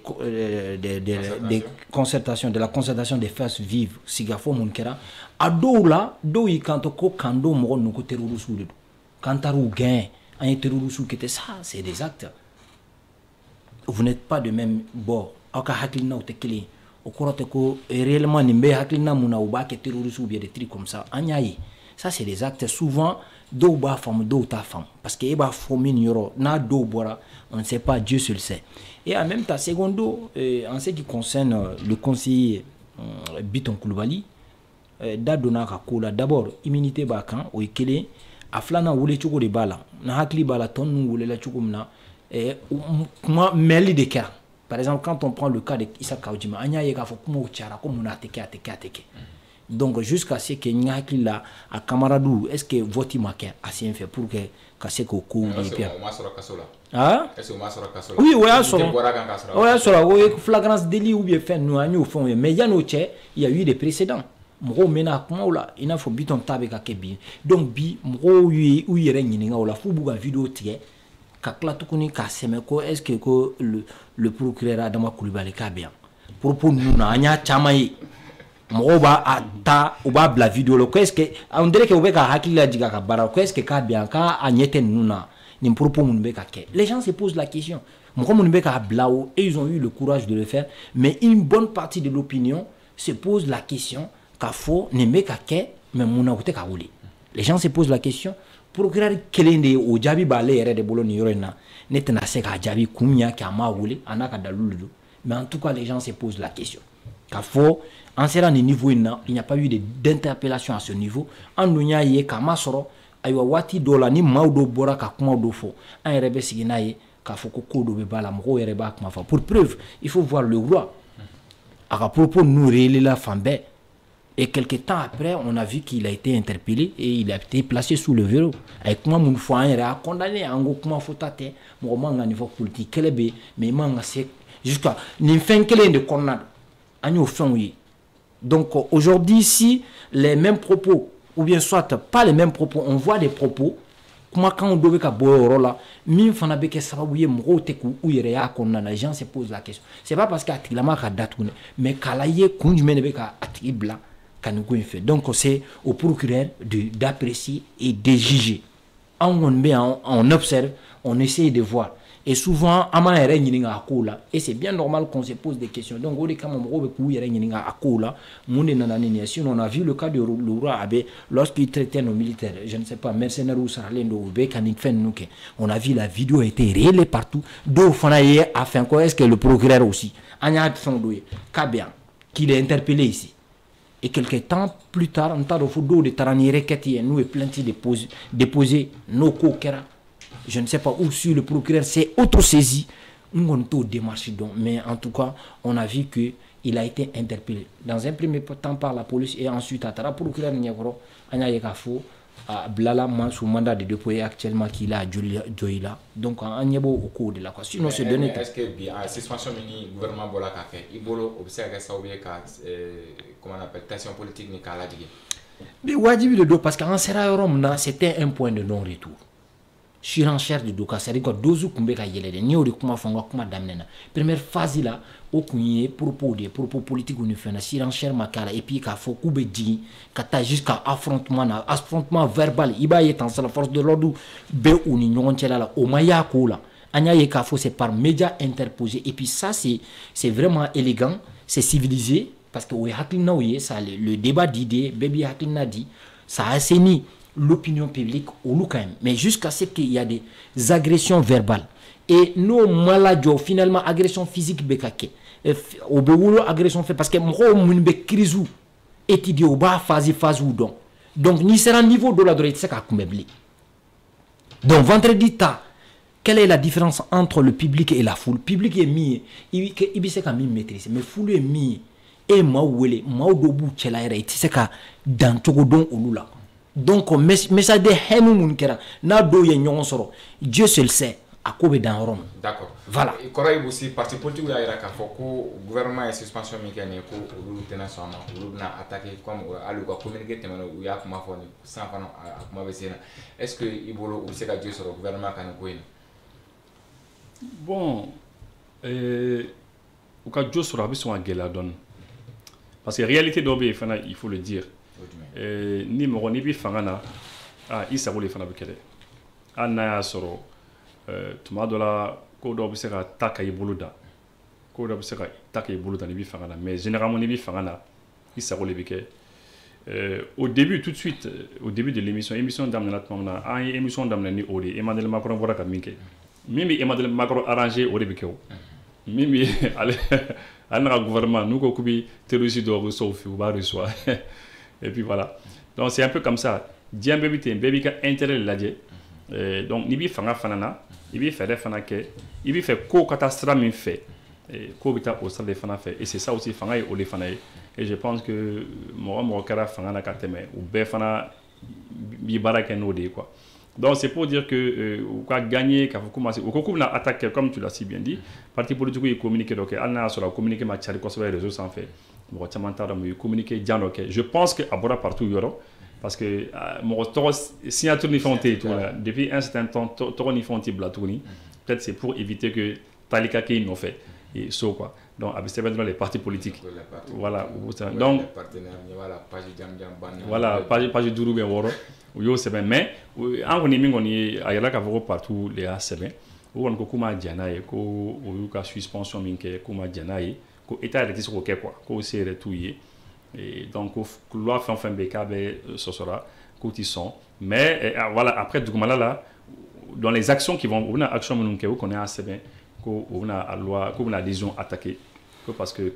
concertations, de la concertation des forces vives, Sigafo Munkera, à Doula, Doi Kantoko, Kando, Moron, Noko Terrorisou, Kantarou, Gain, un terrorisou qui était ça, c'est des actes. Vous n'êtes pas de même bord. Aka Haklina ou Tekele, au Koroteko, et réellement, Nimbe Haklina Mounaouba, qui est terrorisou, bien des trucs comme ça, Anyaï. Ça, c'est des actes souvent, Douba femme, Douta femme. Parce que Eba Fomin Yoro, Na Doubora, on ne sait pas, Dieu seul sait. Et en même temps, secondo, en ce qui concerne le conseiller Biton Koulibaly, Dadona Kakola, d'abord, immunité Bakan, ou Ikele, Aflana Wule Choko de Bala, Nahakli Balaton, Wule la Chokomna, et moi, Meli de Ka. Par exemple, quand on prend le cas de Issa Kaoudjima, Anya Yeka Fokumo Tchara, comme on a teke. Donc, jusqu'à ce que Nyaki là, à Kamaradou, est-ce que votre maquin a si fait pour que Kaseko Kou et Pierre? Ah? Oui, oui, oui, flagrance délit ou bien fait, nous, au fond, mais il y a il y a eu des précédents. Mro mena kuma là, il faut biton tabe ka kebi. Donc bi mro yu ou yere nyinga ola fu buga vidéo tie ka klatukuni ka semeko est-ce que le procureur Adama Koulibaly ka bien. Propos nous na anya chamayi. Mro ba ata ou ba la vidéo lo est-ce que on dirait que obeka hakila diga ka bara est-ce que ka bien ka anyete nuna ni propos mun be ka ke. Les gens se posent la question. Mro mun be ka blao et ils ont eu le courage de le faire, mais une bonne partie de l'opinion se pose la question. Les gens se posent la question procureur kelende o jabi balé yere de bolo ni yorena netena se ka jabi kumya ka ma wule anaka dalulu mais en tout cas les gens se posent la question kafo en sera ni niveau il n'y a pas eu d'interpellation à ce niveau en dunya ye kama soro aywa wati dola ni maudo bora ka kuma do fo en rebe siginaye kafo ko kodo be bala mo yere ba kuma fa pour preuve il faut voir le roi à propos nous réel la fambe. Et quelques temps après, on a vu qu'il a été interpellé et il a été placé sous le verrou. Avec moi, mon foi, il a condamné en gros comment faut tâter, mon niveau politique, mais il m'a jusqu'à n'importe quel de condamné. Donc aujourd'hui, si les mêmes propos, ou bien soit pas les mêmes propos, on voit des propos, comment quand on doit faire là, même si on a besoin de savoir où il y a condamné, les gens se posent la question. C'est pas parce qu'il y a une date, mais qu'il y a une blanc. Donc c'est au procureur d'apprécier et de juger. On observe, on essaie de voir. Et souvent, et c'est bien normal qu'on se pose des questions. Donc, sinon, on a vu le cas de Loura Abe lorsqu'il traitait nos militaires. Je ne sais pas, mercenaires ou Saralendo, on a vu la vidéo a été réelle partout. D'où est-ce que le procureur aussi, qu'il est interpellé ici. Et quelques temps plus tard, on a fait de tarani requêtes, nous et plainte déposé nos coquera. Je ne sais pas où sur le procureur s'est auto-saisi. Nous avons tout démarché donc, mais en tout cas, on a vu que il a été interpellé dans un premier temps par la police et ensuite à la procureur Niagoro, Anya Yekafo, à Blala sous mandat de dépôt actuellement qu'il a à Djoïla. Donc on y a au cours de la quoi. Sinon c'est donné. Est-ce que bien suspension mini gouvernement bola ka fait ibolo observe ça ou bien comment on appelle tension politique ni kala dige. Mais wajibi de dos parce qu'en sera Rome c'était un point de non-retour. Surenchère de doka c'est-à-dire que dozu kumbe ka yelede ni ori kuma fonga kuma damnena première phase là au kunye propos politiques ou ne fait na surenchère makala et puis ka fo kube dji kata jusqu'à affrontement verbal iba y dans la force de l'ordre be ou ni nyonchela la o maya ko la anya ye ka fo c'est par médias interposés et puis ça c'est vraiment élégant, c'est civilisé parce que oui haklina oui ça le débat d'idées baby haklina dit ça assainit l'opinion publique au Lukaim. Mais jusqu'à ce qu'il y a des agressions verbales. Et nos maladies, finalement, agression physique, au Béoulo, agression fait parce que moi, mon crise étudié au bas, phase ou donc. Donc, ni sera niveau de la droite, c'est qu'à combler. Donc, vendredi, quelle est la différence entre le public et la foule? Le public est mis, il sait qu'à maîtriser, mais foule est mis. Et moi, où est moi, au bout, c'est la RAIT, c'est qu'à dans Togodon ou là. Donc, message de haine moun kera na do ye nyon soro Dieu seul sait à quoi dans Rome. D'accord. Voilà. Et correct aussi parti politique ya ira ka foko gouvernement et suspension mécanique ko ulu tenation ma ulu na attaquer comme alu ko communiquer temano ya kuma foni sans fano kuma besena. Est-ce que ibolo ou c'est ka Dieu soro gouvernement kan ko ina? Bon ou ka Dieu soro abiso ngela don. Parce que réalité d'obé fana il faut le dire. Ni mɔgɔ ni bi fanga na i sago le fana bɛ kɛ dɛ hali n'a y'a sɔrɔ tuma dɔ la ko dɔw bɛ se ka ta ka i bolo da ko dɔw bɛ se ka ta ka i bolo da ni bi fanga na mais généralement ni bi fanga na i sago le bɛ kɛ au début tout de suite au début de l'émission daminɛna tuma min na an ye émission daminɛ ni o de ye Emmanuel Macron bɔra ka min kɛ min bɛ Emmanuel Macron arrangé o de bɛ kɛ o min bɛ ale n'a ka gouvernement n'u ko k'u bɛ terroriste dɔw reçoit u b'a reçoit. Et puis voilà. Donc c'est un peu comme ça. Dieu baby ka intérêt ladje. Donc ni bi fanga fanana, ibi fait des fana ke, ibi fait ko katastra min fait. Et ko bita au stade fana fait et c'est ça aussi fanga et ole fana. Et je pense que mo kara fanga na kateme ou be fana bi baraka no de quoi. Donc c'est pour dire que ou quoi gagner ka faut commencer au concours na attaquer comme tu l'as si bien dit. Parti politique il communiquer donc alna sur la communiquer ma chari ko sur les réseaux sans fait. Communiquer je pense que abora partout yoro parce que mon signature ni fonté depuis un certain temps toro ni fonté blatouni peut-être c'est pour éviter que talika qui nous fait et so quoi donc c'est dans les partis politiques voilà donc voilà page duru be woro yo c'est bien mais en on ngoni ayala ka voko partout les a c'est bien ou on ko kuma diana e ko o ka suspension minke kuma diana e ko état de titre quoi ko c'est retouillé et donc loi fin bekabe ce sera cotisant mais voilà après du là dans les actions qui vont on a action qu'on est assez bien qu'on a loi qu'on a adhésion attaquée parce que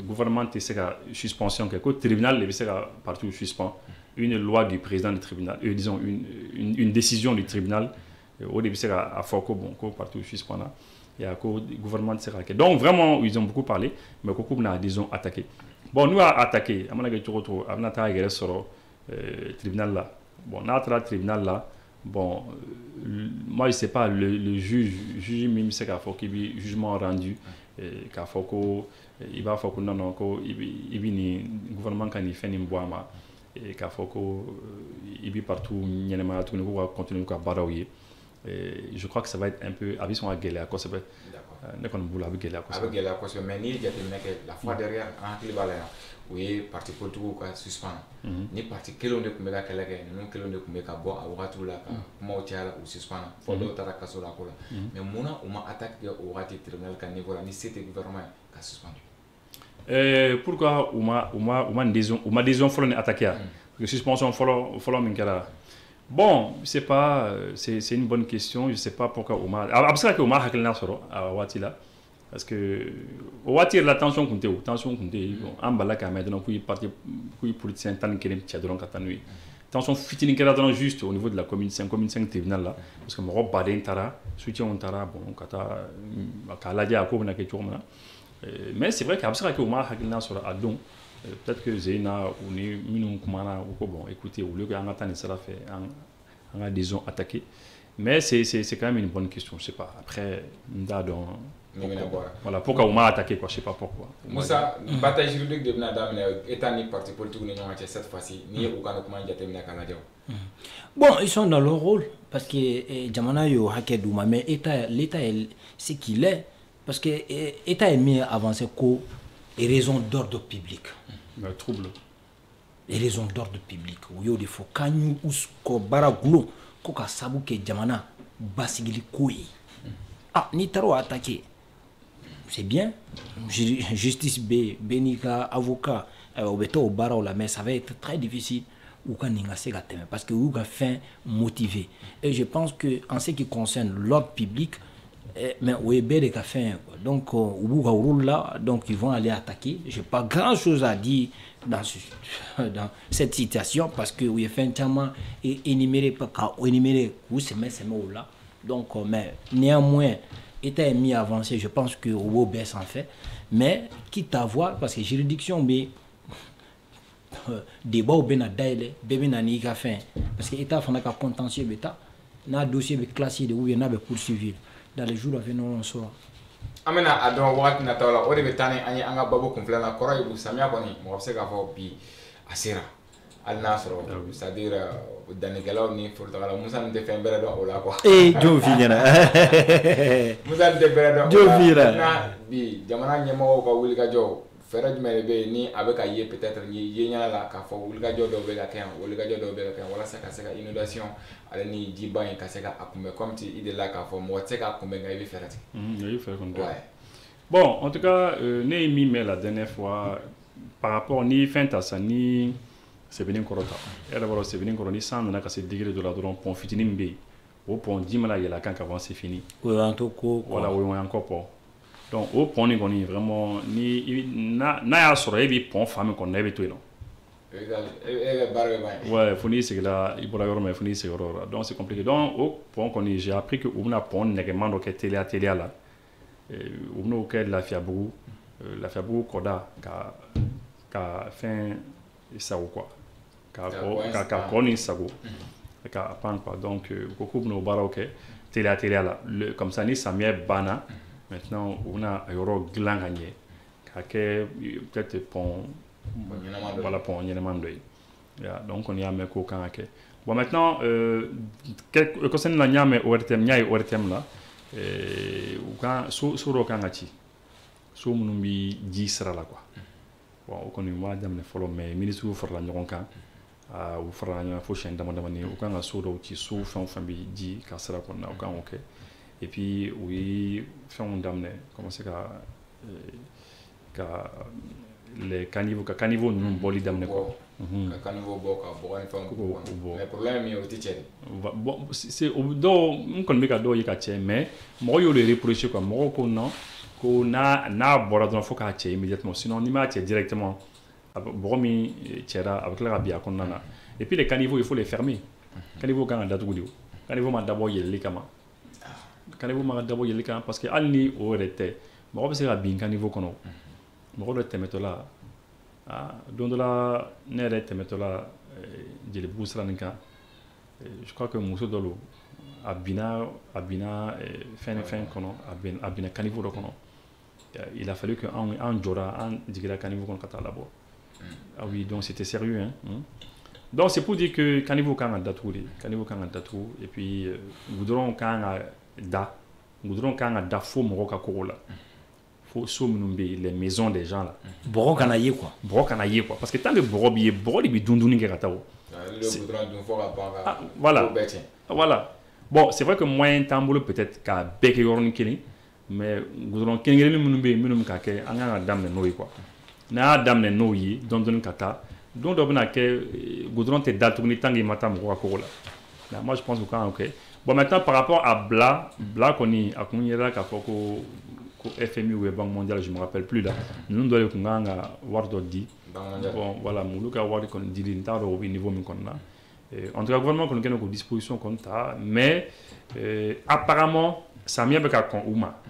gouvernement c'est la suspension que tribunal les c'est partout suspend une loi du président du tribunal disons une décision du tribunal au début c'est à Foko bon partout suspend là. Il y a le gouvernement de Séraké. Donc vraiment, ils ont beaucoup parlé, mais beaucoup n'a disons attaqué. Bon, nous avons attaqué. À mon avis, on a sur le tribunal là. Bon, notre tribunal là. Bon, moi je sais pas le juge même c'est qu'il faut qu'il y ait jugement rendu, qu'il faut qu'il va faut que non il vient gouvernement quand il fait une boîte et qu'il faut qu'il y ait partout il y a tout nous va continuer à baraouiller. Je crois que ça va être un peu avis sont à gueuler à quoi ça va ne qu'on boule avec gueuler à quoi ça mais ni il y a la fois derrière en clivalent oui parti politique ou suspend ni parti quel on de kumela kala non quel on de kumeka bon à wakati la comment tiara ou suspend faut d'autres à kaso la kola mais mona on m'a attaqué au wakati tribunal kan niveau ni c'était gouvernement qui a suspendu pourquoi on m'a décision faut attaquer que suspension faut minkala. Bon, c'est pas, c'est une bonne question. Je sais pas pourquoi Omar. Après que Omar Hakelna soro à Watila, parce que o waati la tension kun tɛ o tension kun tɛ an bala ka mɛn dɔrɔn k'u ye parti k'u ye politicien 11 cɛ dɔrɔn ka taa n'u ye tension fitinin kɛra dɔrɔn juste au niveau de la commune 5 tribunal la parce que mɔgɔ baden taara soutiens taara bon ka taa k'a lajɛ a ko bɛna kɛ cogo min na mais c'est vrai que a bɛ se ka kɛ u ma hakilina sɔrɔ a don peut-être que Zeyna ou ni minnu kumana u ko bon écoutez au lieu que an ka taa nin sira fɛ an ka disons attaquer mais c'est quand même une bonne question je sais pas après n t'a dɔn voilà pourquoi on m'a attaqué quoi je sais pas pourquoi Moussa bataille juridique de bena daminɛ état ni parti politique ni ɲɔgɔn cɛ cette fois-ci ni ye u kana kuma jateminɛ ka lajɛ bon ils sont dans leur rôle parce que jamana yo hakɛ d'u ma mais l'état est ce qu'il est parce que état est mis à avancer ko raison d'ordre public trouble les raisons d'ordre public u y'o de fɔ k'an y'u ko baara gulo ko ka sabu kɛ jamana basigili ko ye n'i taara o attaquer c'est bien justice n'i ka avocat o bɛ taa o baaraw la mais ça va être très difficile ou ka nin ka se ka tɛmɛ parce que u y'u ka fɛn motivé et je pense que en ce qui concerne l'ordre public mais o ye bɛɛ de ka fɛn ye donc u b'u ka rôle là donc ils vont aller attaquer j'ai pas grand chose à dire dans cette situation parce que u ye fɛn caman énuméré k'u sɛmɛ o la donc mais néanmoins État est mis à avancer, je pense que au baisse en fait, mais quitte à voir parce que juridiction mais débat au bena daile, bébé n'a ni qu'à faire parce que État fana ka contentieux bêta, n'a dossier be classé de ou bien n'a be poursuivi dans les jours à venir on saura. Amena adon wakati na tawla o de betane ani anga babo konfla na kora ibu samia koni mo se ka fo bi asira al nasro c'est-à-dire danigalaw ni furtagala musa nte fen bere don o la quoi jo finyana musa nte bere don jo fira na bi jamana nyemo ko wuli ka jo fere jumele be ni abeka ye peut-être ni ye nyala la ka fo wuli ka jo do be la ken wuli ka jo do be la ken wala saka inondation ale ni jiba en ka seka akumbe comme ti ide la ka fo mo seka akumbe ngai bi ferati ngai fer kon bon en tout cas né mi mais la dernière fois par rapport ni fin ta ça ni Sebeni Korota. Et d'abord, Sebeni Koroni, sans n'a qu'à se degré de la drone, pont fitini mbe. Au pont, dis-moi là, quand avant c'est fini. Oui, en tout cas. Voilà, oui, encore pas. Donc, au pont, on est vraiment, n'a sur les ponts, femmes qu'on avait tout, non. Ouais, fourni, c'est là, il pourra y avoir, mais fourni, c'est là. Donc, c'est compliqué. Donc, au pont, j'ai appris que on a pont, négement, donc, télé là. On a auquel la Fiabou, Koda, qu'a fait ça ou quoi. Ka koni sago ka pan quoi donc beaucoup no bara OK télé là comme ça ni samia bana maintenant on a euro glan gagné ka ke peut-être pont voilà pont nyenemandoy donc on y a mais ko kan ke bon maintenant concernant la nyame ORTM nyai ORTM là ou kan so kan ngati so munumbi ji sara la quoi bon on connaît moi dame follow mais ministre for la ɲɔgɔn kan ou fara ɲɔgɔn fo siyɛn damadamani u kan ka so dɔw ci so fɛn fɛn bɛ ji ka sira kɔnɔna u kan k'o kɛ et puis u ye fɛnw daminɛ commencer ka les caniveaux ka caniveaux ninnu bɔli daminɛ quoi ka caniveau bɔ ka bɔgɔ ni fɛnw bɔ mais problème min o tɛ cɛ de bon c'est dɔw n kɔni bɛ ka dɔw ye ka cɛ mais mɔgɔw y'o de reprocher quoi mɔgɔw ko non ko n'a bɔra dɔrɔn fo k'a cɛ immédiatement sinon n'i m'a cɛ directement mɔgɔ min cɛra a bɛ tila ka bin a kɔnɔna na et puis les caniveaux il faut les fermer caniveau kan ka datugu de caniveau ma dabɔ yɛlɛli kama caniveau ma dabɔ yɛlɛli kama parce que hali ni o yɛrɛ tɛ mɔgɔ bɛ se ka bin caniveau kɔnɔ mɔgɔ dɔ tɛmɛtɔ la don dɔ la ne yɛrɛ tɛmɛtɔ la jelibugu sira nin kan je crois que muso dɔ don a binna fɛn kɔnɔ a binna caniveau dɔ kɔnɔ il a fallu que an jɔra an jigira caniveau kɔnɔ ka taa labɔ ah oui donc c'était sérieux hein donc c'est pour dire que caniveau kan ka datugu et puis goudron kan ka da fo mɔgɔ ka kogo la fo so minnu bɛ les maisons des gens là bɔgɔ kana ye quoi bɔgɔ kana ye quoi parce que tant que bɔgɔ bɛ ye bɔgɔ de bɛ dundunni kɛ ka taa o voilà bon c'est vrai que moyen t'an bolo peut-être ka bɛɛ kɛ yɔrɔnin kelen mais goudron kelen minnu bɛ yen minnu ka kɛ an kan ka daminɛ n'o ye quoi n'a y'a daminɛ n'o ye dɔɔnin ka taa don dɔ bɛna kɛ goudron tɛ da tuguni tant que i ma taa mɔgɔ ka kogo la mais moi je pense que kan ok bon maintenant par rapport à Bla kɔni a kun yɛrɛ k'a fɔ FMI ou Banque mondiale, je ne me rappelle plus là. Nous devons faire Wardo dit. Bon, voilà, nous devons avoir des niveau en tout cas, le gouvernement a une disposition comme ça, mais apparemment, ça m'a bien fait Ouma.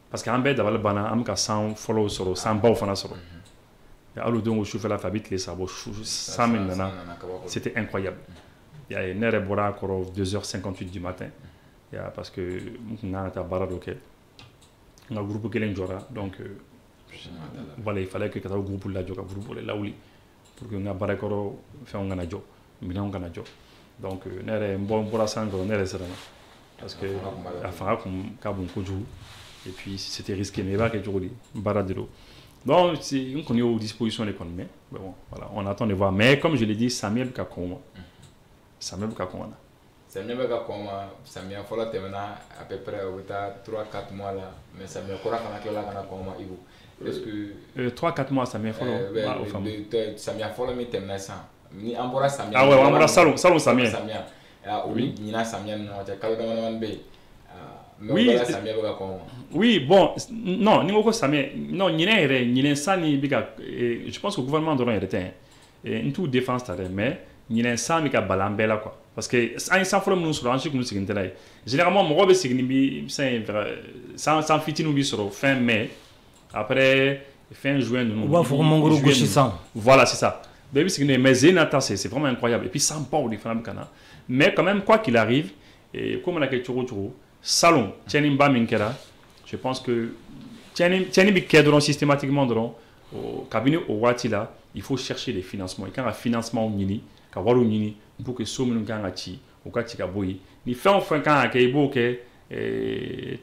Parce qu'en fait, d'abord, on a 100 followers, 100 bons fans. Alors, donc, je fais la fabrique, les sabots, 100 000 nana. C'était incroyable. Il y a une heure à 2h58 du matin. Parce que nous avons un groupe qui est là. Donc, voilà, il fallait que le groupe là, le groupe là, pour que nous ayons fait un job. Donc, nous avons un bon sang, parce que la fin, et puis c'était risqué, mais là, quelque chose de donc, on connaît aux dispositions de l'économie. Bon, voilà, on attend de voir. Mais comme je l'ai dit, Samuel Kakoma. Samuel Kakoma. Samuel Kakoma, Samuel Fola Temena, à peu près 3-4 mois là. Mais Samuel Kora Kakoma, est-ce que. 3-4 mois, Samuel Fola. Samuel Fola, mais Temena ça. Ni Ambora Samuel. Ah ouais, Ambora Salon Samuel. Oui, Nina Samuel, non, tu as Kalodamaman Bay. Oui, oui, bon, non, non, je pense que le gouvernement doit être une toute défense, mais il y a un sang qui a balambé là, quoi. Parce que sans problème, nous sommes généralement, mon robe sans fitin nous sur fin mai, après fin juin, nous voilà, c'est ça. Mais c'est vraiment incroyable. Et puis sans pas au mais quand même, quoi qu'il arrive, et comme on a quelque chose, Salon, Tchenimba Minkera, je pense que Tchenimba systématiquement au cabinet au Watila, il faut chercher des financements. Et quand un financement nini, kawaru nini, pour que somme n'en gagne au cas de boyi, ni fait enfin quand un kaibo que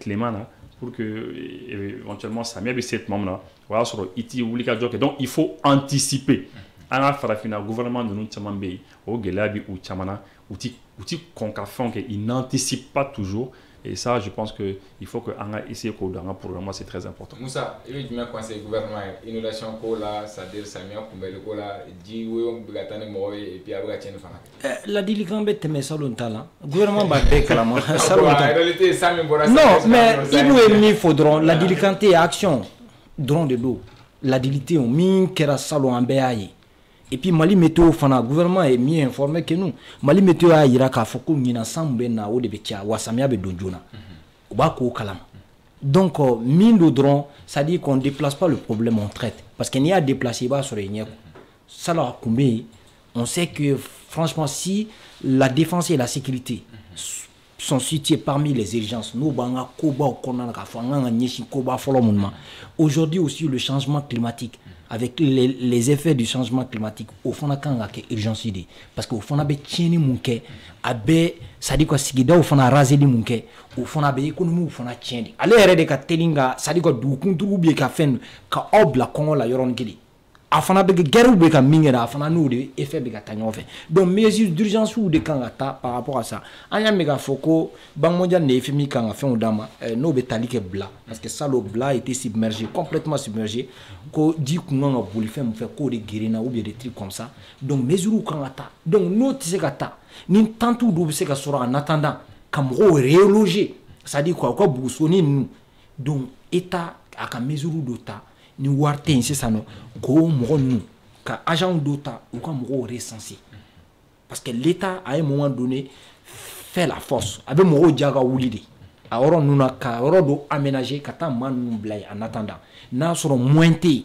Tlemana pour que éventuellement ça m'ait cette moment-là, voilà sur iti ou les donc il faut anticiper. En Farafina, gouvernement de nous Tchamambé, au Gelabi ou Tchamana, outil concafon qu'il n'anticipe pas toujours. Et ça, je pense qu'il faut qu'on essaie de faire un programme, c'est très important. Moussa, il y a un conseil gouvernement, inondation, c'est-à-dire Samia, la diligence est mais ça longtemps. Le gouvernement va faire clairement. Non, mais il faudra la diligence et action, drone de l'eau. La diligence, on mine qui est salon en béaille. Et puis Mali météo, le gouvernement est mieux informé que nous. Mali météo a ira ka foko ngina sambe na o de betia wasamia be donjona. Oba ko kalam. Donc mine de drone, ça dit qu'on déplace pas le problème, on traite parce qu'il y a déplacé bas sur les ça là on sait que franchement si la défense et la sécurité sont situés parmi les urgences. Aujourd'hui aussi le changement climatique, avec les effets du changement climatique, au fond, on a urgence idée. Parce qu'au fond, on a tieni munke, ça dit quoi, sigida au fond a rasé di munke, au fond a économie, au fond a tieni. Allez, arrêtez de telinga, ça dit quoi, du kuntu bien qu'à faire, qu'à obla Congo la yoron gili. Afana be guerre be ka mingera afana no de effet be ka tanyo fait donc mesures d'urgence ou de kangata par rapport à ça anya mega foko banque mondiale ne FMI kanga fait ondama no be talike bla parce que ça le bla était submergé complètement submergé ko di kunga boli fait me fait ko de guérina ou bien des trucs comme ça donc mesures kangata donc no tise kata ni tantu do se ka sura en attendant kam ro reloger ça dit quoi bousoni nous donc état aka mesure d'ota ni warte insi sano ko mo nous ka agent d'ota ou ka mo recensé parce que l'état à un moment donné fait la force avec mo diaga wulide alors nous na ka rodo aménager kata man blay en attendant na soro mointé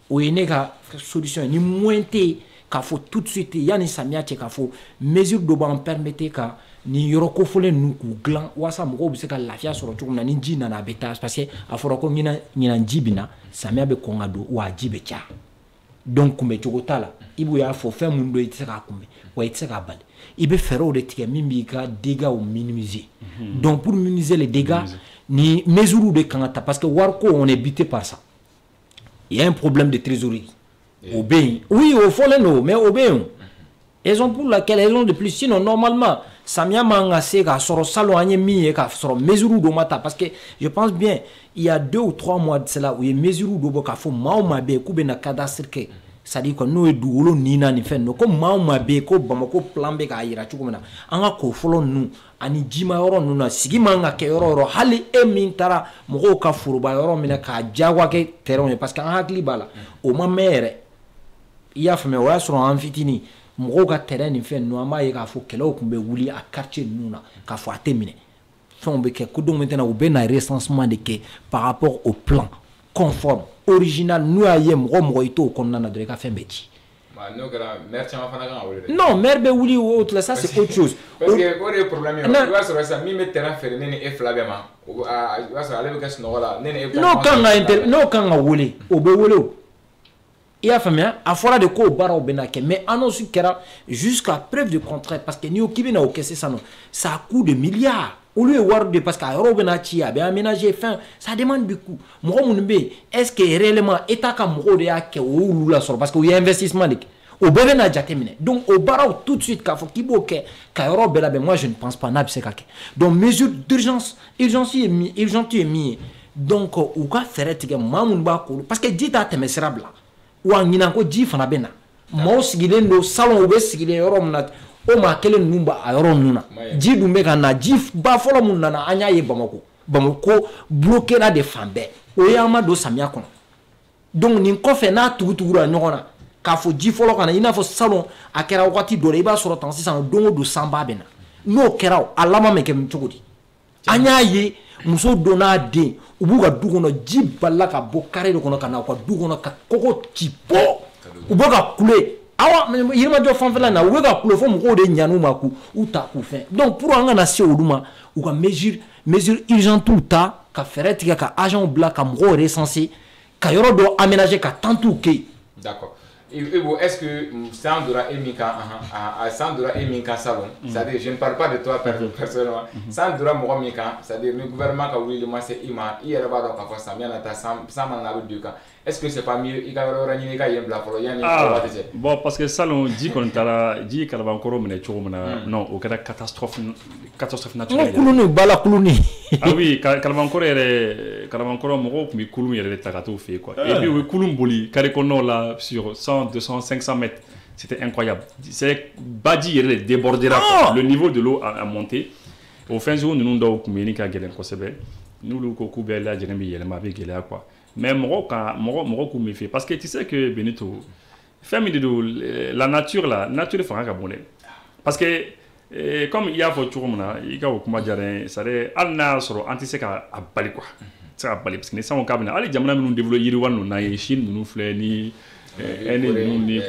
o enega solution ni mointé ka faut tout de suite yani samia che ka faut mesure do ban permettre ka ni yoroko fole nu ku glan wasa mo se ka lafia soro tu na ni jina na beta parce que aforo ko nyina jibina samia be ko ngado wa jibe cha donc kumbe chogotala ibu ya fo fe mundo iteka kumbe wa iteka bal ibe fero de tike mimbi ka dégâts ou minimiser donc pour minimiser les dégâts ni mesure de kangata parce que warko on est buté par ça il y a un problème de trésorerie obéi oui au fond no mais obéi raison pour laquelle elles ont de plus sinon normalement samia manga se ka soro salon anye mi e ka soro mesure do mata parce que je pense bien il y a 2 ou 3 mois de cela où il mesure do boka fo mauma be ku be na cadastre que c'est-à-dire quoi n'o ye dugukolo nina ni fɛn ninnu ko maa o maa bɛ yen ko Bamako plan bɛ k'a yira cogo min na an ka ko fɔlɔ ninnu ani jima yɔrɔ ninnu na sigi man ka kɛ yɔrɔ o yɔrɔ hali e min taara mɔgɔw ka foroba yɔrɔ minɛ k'a diyagoya kɛ terrain ye parce que an hakili b'a la o ma mɛn yɛrɛ i y'a faamuya o y'a sɔrɔ an fitinin mɔgɔw ka terrain ni fɛn ninnu an b'a ye k'a fɔ kɛlɛw tun bɛ wuli a quartier ninnu na k'a fɔ a tɛ minɛ fɛnw bɛ kɛ ko donc maintenant u bɛ na recensement de kɛ par rapport au plan conforme original n'u y'a ye mɔgɔ mɔgɔ i t'o kɔnɔna na dɔrɔn i ka fɛn bɛɛ ci. Non, maire bɛ wuli o autre ça c'est autre chose. Parce que o de ye problème ye. I b'a sɔrɔ sisan min bɛ terrain feere ne ni e fila bɛɛ ma i b'a sɔrɔ ale bɛ kɛ sunɔgɔ la ne ni e. N'o kan ka wele o bɛ wele o. I y'a faamuya a fɔra de k'o baaraw bɛ na kɛ mais annonce kɛra jusqu'à preuve de contraire parce que n'i ko k'i bɛ na o kɛ sisan nɔ ça coûte des milliards. Olu ye wari de parce que a yɔrɔ bɛ na ci a bɛ aménager fɛn ça demande du coût mɔgɔ minnu bɛ yen est-ce que réellement état ka mɔgɔw de y'a kɛ o y'olu la sɔrɔ parce que o ye investissement de kɛ o bɛɛ bɛ na jateminɛ donc o baaraw tout de suite k'a fɔ k'i b'o kɛ ka yɔrɔ bɛɛ labɛn moi je ne pense pas n'a bɛ se ka kɛ donc mesure d'urgence urgence ye min ye donc u ka fɛɛrɛ tigɛ maa minnu b'a kolo parce que ji t'a tɛmɛ sira bila wa ɲinan ko ji fana bɛ na maaw sigilen don salon u bɛ sigilen yɔrɔ min na o maa kelen ninnu b'a yɔrɔ ninnu na ji dun bɛ ka na ji ba fɔlɔ mun nana an y'a ye Bamako bloquera de fan bɛɛ o ye an ma don samiya kɔnɔ donc nin kɔfɛ n'a tugutugura ɲɔgɔn na k'a fɔ ji fɔlɔ kana i n'a fɔ salon a kɛra wagati dɔ la i b'a sɔrɔ tan sisan don o don sanba bɛ na n'o kɛra a laban bɛ kɛ cogo di an y'a ye muso dɔ n'a den u b'u ka du kɔnɔ ji balila ka bɔ carré de kɔnɔ ka na u ka du kɔnɔ ka kɔgɔ ci bɔ u bɛ ka kule awa yirimajɔ fanfɛla na u bɛ ka kule fo mɔgɔw de ɲan'u ma k'u ta k'u fɛn donc pour an kana se olu ma u ka mesure urgente ta ka fɛɛrɛ tigɛ ka agent bila ka mɔgɔw recenser ka yɔrɔ dɔ aménager ka tentes kɛ yen. D'accord. Est-ce que Sandra et Minka Salon, c'est-à-dire je ne parle pas de toi personnellement, Sandra Mohamika, c'est-à-dire le gouvernement qui a voulu le masser Ima, il y a pas donc à Samia Nata Samana du cas. Est-ce que c'est pas mieux il y a bon parce que Salon dit qu'on t'a dit qu'elle va encore mener non au cas de catastrophe naturelle. Ah oui, qu'elle va encore mourir mais Kouloum il est tagato fait quoi. Et puis oui Kouloum boli Karekono là sur 100 200 500 mètres. C'était incroyable. C'est Badi il débordera le niveau de l'eau a monté. Au fin du jour nous nous communiquer avec les Kosebe. Nous le couvert là Jérémy il m'a avec quoi. Mais Morocco me fait parce que tu sais que Benito la nature fera gabonais parce que comme il y a votre il y a au Kumadjaren ça est alna sur antisec à Bali quoi ça Bali parce que nous sommes au cabinet allez jamana nous développer Yiriwan nous na Chine nous fait ni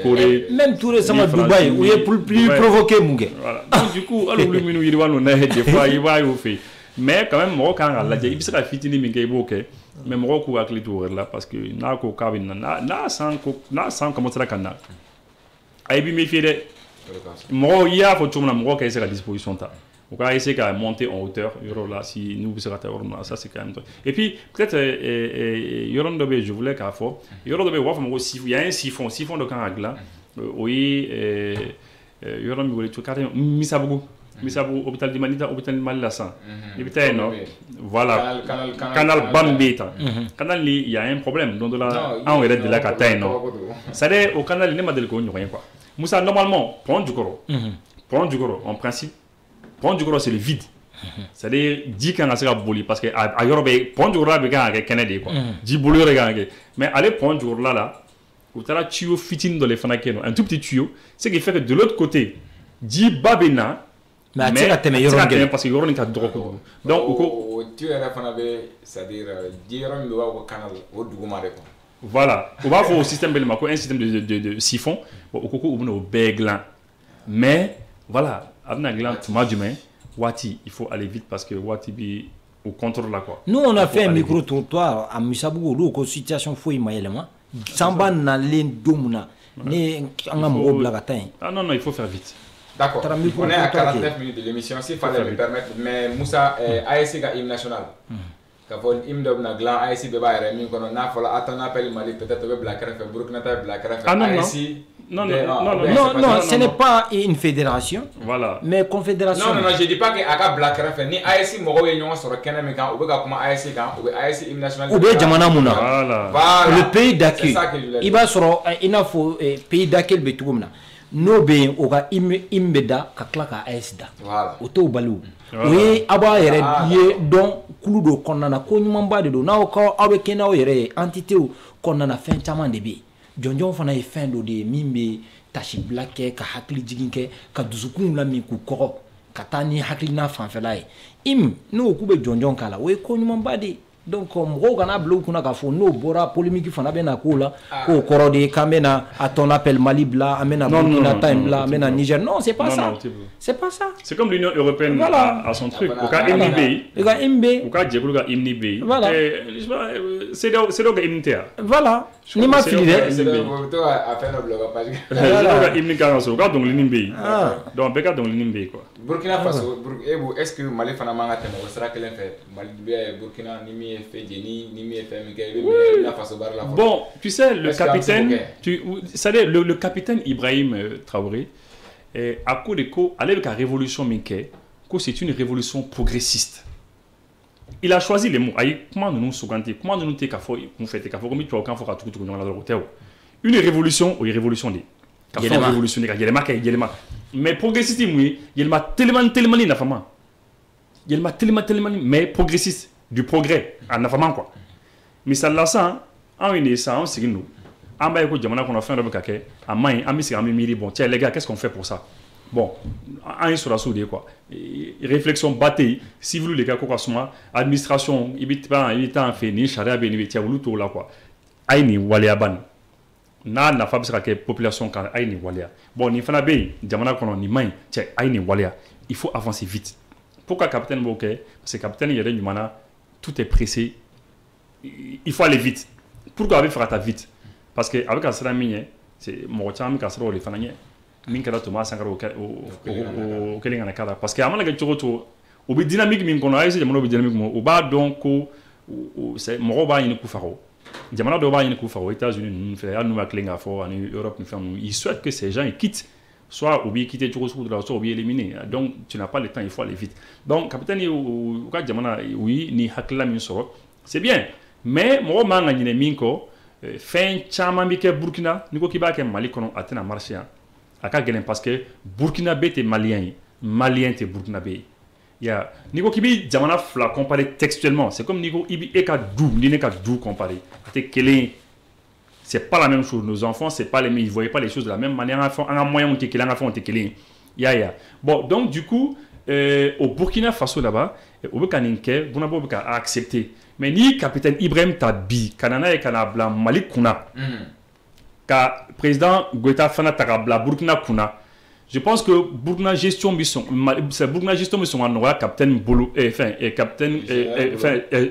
Corée même tout récemment Dubaï où il est plus provoqué Mougué voilà donc du coup allez nous Yiriwan nous na des fois il va au fait mais quand même Morocco a la il sera fitini mingi boké mais Morocco a clé tour là parce que na ko kabina na sans comment ça kana ay bi me fié Morocco il y a faut tout le Morocco est à disposition ta on va essayer de monter en hauteur euro là si nous sera ça c'est quand même et puis peut-être euro de je voulais qu'à fort euro de voir il y a un siphon de Canagla oui euro me voulait tout carré Misabougou hôpital d'Humanité hôpital de Malassa hôpital non voilà canal Bambeta canal il y a un problème donc là on est de la Catane non ça est au canal il n'est pas de rien quoi Moussa normalement prendre du gros en principe prendre du gros c'est le vide c'est-à-dire 10 quand ça boli parce que à Europe prendre du gros avec un Canada quoi 10 boli regarder mais aller prendre du gros là où tu as tuyau fitting dans les fenêtres un tout petit tuyau ce qui fait que de l'autre côté 10 babena mais parce que Yoron est à droite. Donc, tu es là, c'est-à-dire, Yoron doit avoir un canal au Dougoumare. Voilà, on va faire un système un système de siphon, au coco ou au béglan. Mais, voilà, avec un gland, Wati, il faut aller vite parce que Wati bi au contrôle là quoi. Nous, on a fait un micro-trottoir à Misabougou, où situation fouille maïlement. Samba n'a l'un d'omuna, ni un amour blagatin. Ah non, il faut faire vite. D'accord, on est à 49 minutes de l'émission, s'il fallait me permettre, mais Moussa, ASC a hymne national. Quand on hymne de Naglan, ASC Beba et Rémi, quand on a fait un appel, il m'a dit peut-être que Black Ref, Burkina Black Ref, ASC, Non, ce n'est pas une fédération. Voilà. Mais confédération. Non, je dis pas que Aka Black Ref ni ASC Moro Union sur Kenya Meka ou comme ASC ou ASC national. Ou bien Jamana Mouna. Voilà. Le pays d'accueil. Il va sur il a faut pays d'accueil betoumna. No be oga imbeda ka klaka ASC da. Voilà. Oto balu. Oui, aba yere die don kuludo konnana ko nyumba de do na ko awe kena o yere entité o konnana fin chaman de bi. Jonjon fana ye fin do de mimbe tashi black ka hakli jiginke ka dusukun la min ku koko ka tani hakli na fanfela ye no ku be jonjon kala we ko nyumba de donc mo kana blo kuna ka fo no bora polémique fana be na ko la ko koro de kamena à ton appel Mali bla amena Burkina time bla amena Niger non c'est pas ça c'est pas ça c'est comme l'Union européenne voilà. à son truc au cas MB au cas Djebou ga MB voilà c'est donc immunitaire voilà ni ma fili c'est to a faire le blog page ga immunitaire so ga donc l'NB donc be ga donc l'NB quoi Burkina Faso est-ce que Mali fana manga temo sera kelen fait Mali Burkina ni fait ni fait Burkina Faso bar la bon tu sais le capitaine le capitaine Ibrahim Traoré à coup de coup avec la révolution minké que c'est une révolution progressiste. Il a choisi les mots. Comment nous souganter, comment nous te kafo qu'on fait kafo comme tu as quand faut tout dans la hôtel. Une révolution ou une révolution des. Kafo révolutionnaire, il y a mais progressiste oui, il y a tellement ni na fama. Il y a tellement mais progressiste du progrès en affaman quoi. Mais ça là ça en une ça on signe nous. En bas écoute jamana qu'on a fait un kake en main en mis miri bon tiens les gars qu'est-ce qu'on fait pour ça? Bon, en sur la soude quoi. Réflexion bataille, si vous les gars quoi suma administration il temps fait ni charia ben ni tia wuluto là quoi. Aini walia ban. Na fabsira que population kan aini walia. Bon, ni fana be jamana kono ni main tiens aini walia. Il faut avancer vite. Pourquoi capitaine Boké? Parce que capitaine Yere Numana tout est pressé. Il faut aller vite. Pourquoi avec faire ta vite? Parce que avec un seul minier, c'est mon cham qui a sera les fananiers. Minkara Thomas Sankara au Kelinga Kara. Parce que amana que au bi dynamique min kono ay c'est jamono bi dynamique mo au ba donc c'est mo ba yin ku faro. Jamana do ba yin ku faro États-Unis nous fait à nous ma Kelinga fo en Europe nous fait ils souhaitent que ces gens ils quittent soit ou bien quitter soit ou bien éliminer. Donc tu n'as pas le temps, il faut aller vite. Donc capitaine ou ka jamana oui ni hakla min so c'est bien. Mais mo ma ngani minko fin chama mi ke Burkina niko kiba ke Mali kono atena marché aka gelen parce que Burkina be te malien te Burkina be ya niko kibi jamana fla comparer textuellement c'est comme niko ibi e ka dou ni ne ka dou comparer ate kelen c'est pas la même chose nos enfants c'est pas les mêmes ils voyaient pas les choses de la même manière en a moyen on te kelen enfant on te kelen ya bon donc du coup au Burkina Faso là-bas au Bekaninke Bunabo Beka a accepté mais ni capitaine Ibrahim Tabi kanana et kanabla Mali kuna ka président Goïta Fana Tarabla Burkina kuna je pense que Burkina gestion mission c'est Burkina gestion mission en capitaine Bolo capitaine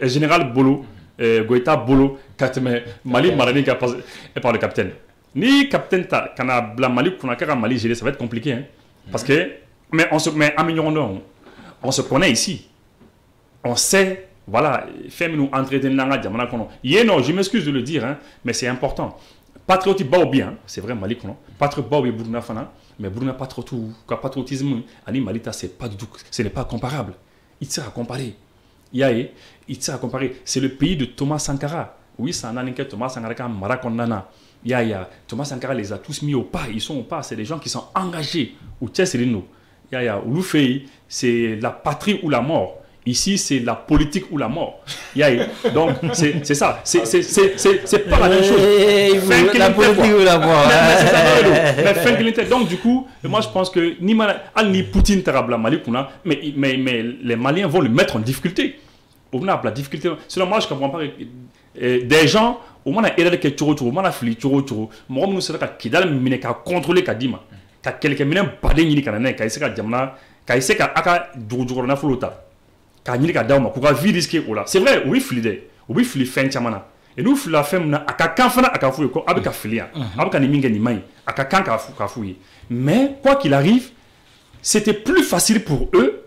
général Bolo Goïta Bolo capitaine Mali Marani par le capitaine ni capitaine kanabla Mali kuna car Mali gérer ça va être compliqué hein parce que mais améliorons on se connaît ici on sait voilà fais-nous entrer dans la jamana kono non je m'excuse de le dire hein mais c'est important patriotique ba bien c'est vrai Mali kono patriotique ba Burkina Fana mais Burkina patriotisme ani Mali c'est pas du tout ce n'est pas comparable il sert à comparer il sert à comparer c'est le pays de Thomas Sankara oui ça n'a que Thomas Sankara ka marakonana Thomas Sankara les a tous mis au pas ils sont au pas c'est des gens qui sont engagés ou Tchesselino Ouloufei c'est la patrie ou la mort. Ici, c'est la politique ou la mort. Donc, c'est ça. C'est pas la même chose. La politique ou la mort. Donc, du coup, moi, je pense que ni Poutine, mais les Maliens vont le mettre en difficulté. On a la difficulté. Selon moi, je ne comprends pas. Des gens, au moins, il y a des gens qui ont fait des choses. Moi, je sais qu'il y a des gens qui contrôlent Kadima. Quand quelqu'un n'a pas de gens qui ont fait des kanyili ka dauma ko ka vie risqué ola c'est vrai oui fili fin chamana et nous la femme na aka kanfana aka fouye ko abika filia abika ni minga ni mai aka kanka fouye mais quoi qu'il arrive c'était plus facile pour eux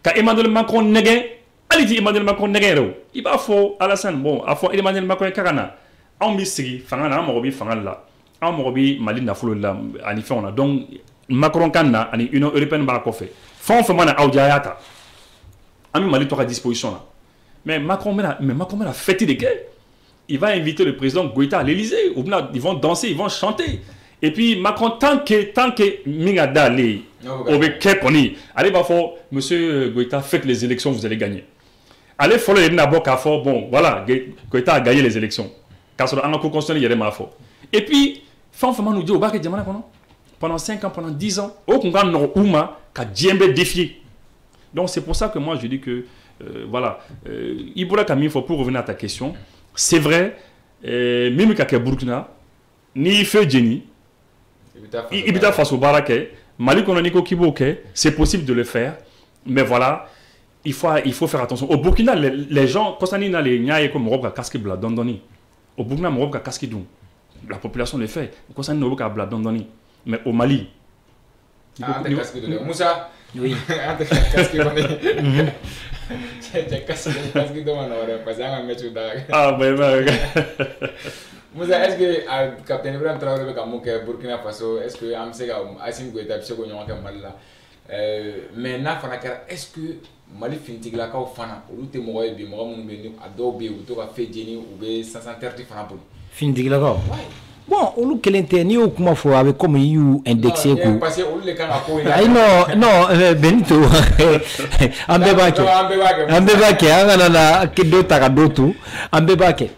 qu'à Emmanuel Macron négé ali di Emmanuel Macron négé ro il va faut Alassane bon a faut Emmanuel Macron karana en misri fangana mo bi fangal la en Morobi, Mali n'a pas le fait on a donc Macron Kanna, ani Union européenne b'a fait. Fond fait mana audiata. Ami Mali à disposition là. Mais Macron a fêté des guerres. Il va inviter le président Goïta à l'Élysée. Ils vont danser, ils vont chanter. Et puis Macron, tant que Mingada les allez, monsieur Goïta, faites les élections, vous allez gagner. Allez, follow les Nabok à fort. Bon, voilà, Goïta a gagné les élections. Car on a constitué, il y a des mafos. Et puis, Fanfama nous dit au bac de Diamana pendant 5 ans, pendant 10 ans, au Congrès, nous avons Djembe défié. Donc, c'est pour ça que moi, je dis que, voilà, Iboula Camille, pour revenir à ta question, c'est vrai, même qu'à Burkina, ni Feu Jenny, Ibita face au Baraké, Mali Kononiko Kiboke, c'est possible de le faire, mais voilà, il faut faire attention. Au Burkina, les gens, quand on a les Niaï comme Morob Kaski Bladondoni, au Burkina, Morob Kaski Dou, la population le fait, quand on a Morob Bladondoni, mais au Mali. Moussa, oui, Moussa, est-ce que Capitaine Ibrahim Traoré est Burkina Faso, est-ce que Amsega Assim Goïta Bisseko Nyonka Malila, mais est-ce que Mali Fintigla Kao Fana, ou te Moye Bi, Mohamed Benu, Adobe, ou Toka Fejeni, ou B 530 Fana Poli Fintigla Kao. Bon, on look l'intérêt au comment faut avec comme you indexé ku. Non, Benito. Ambebake, angana kedo tagadotu, Ambebake,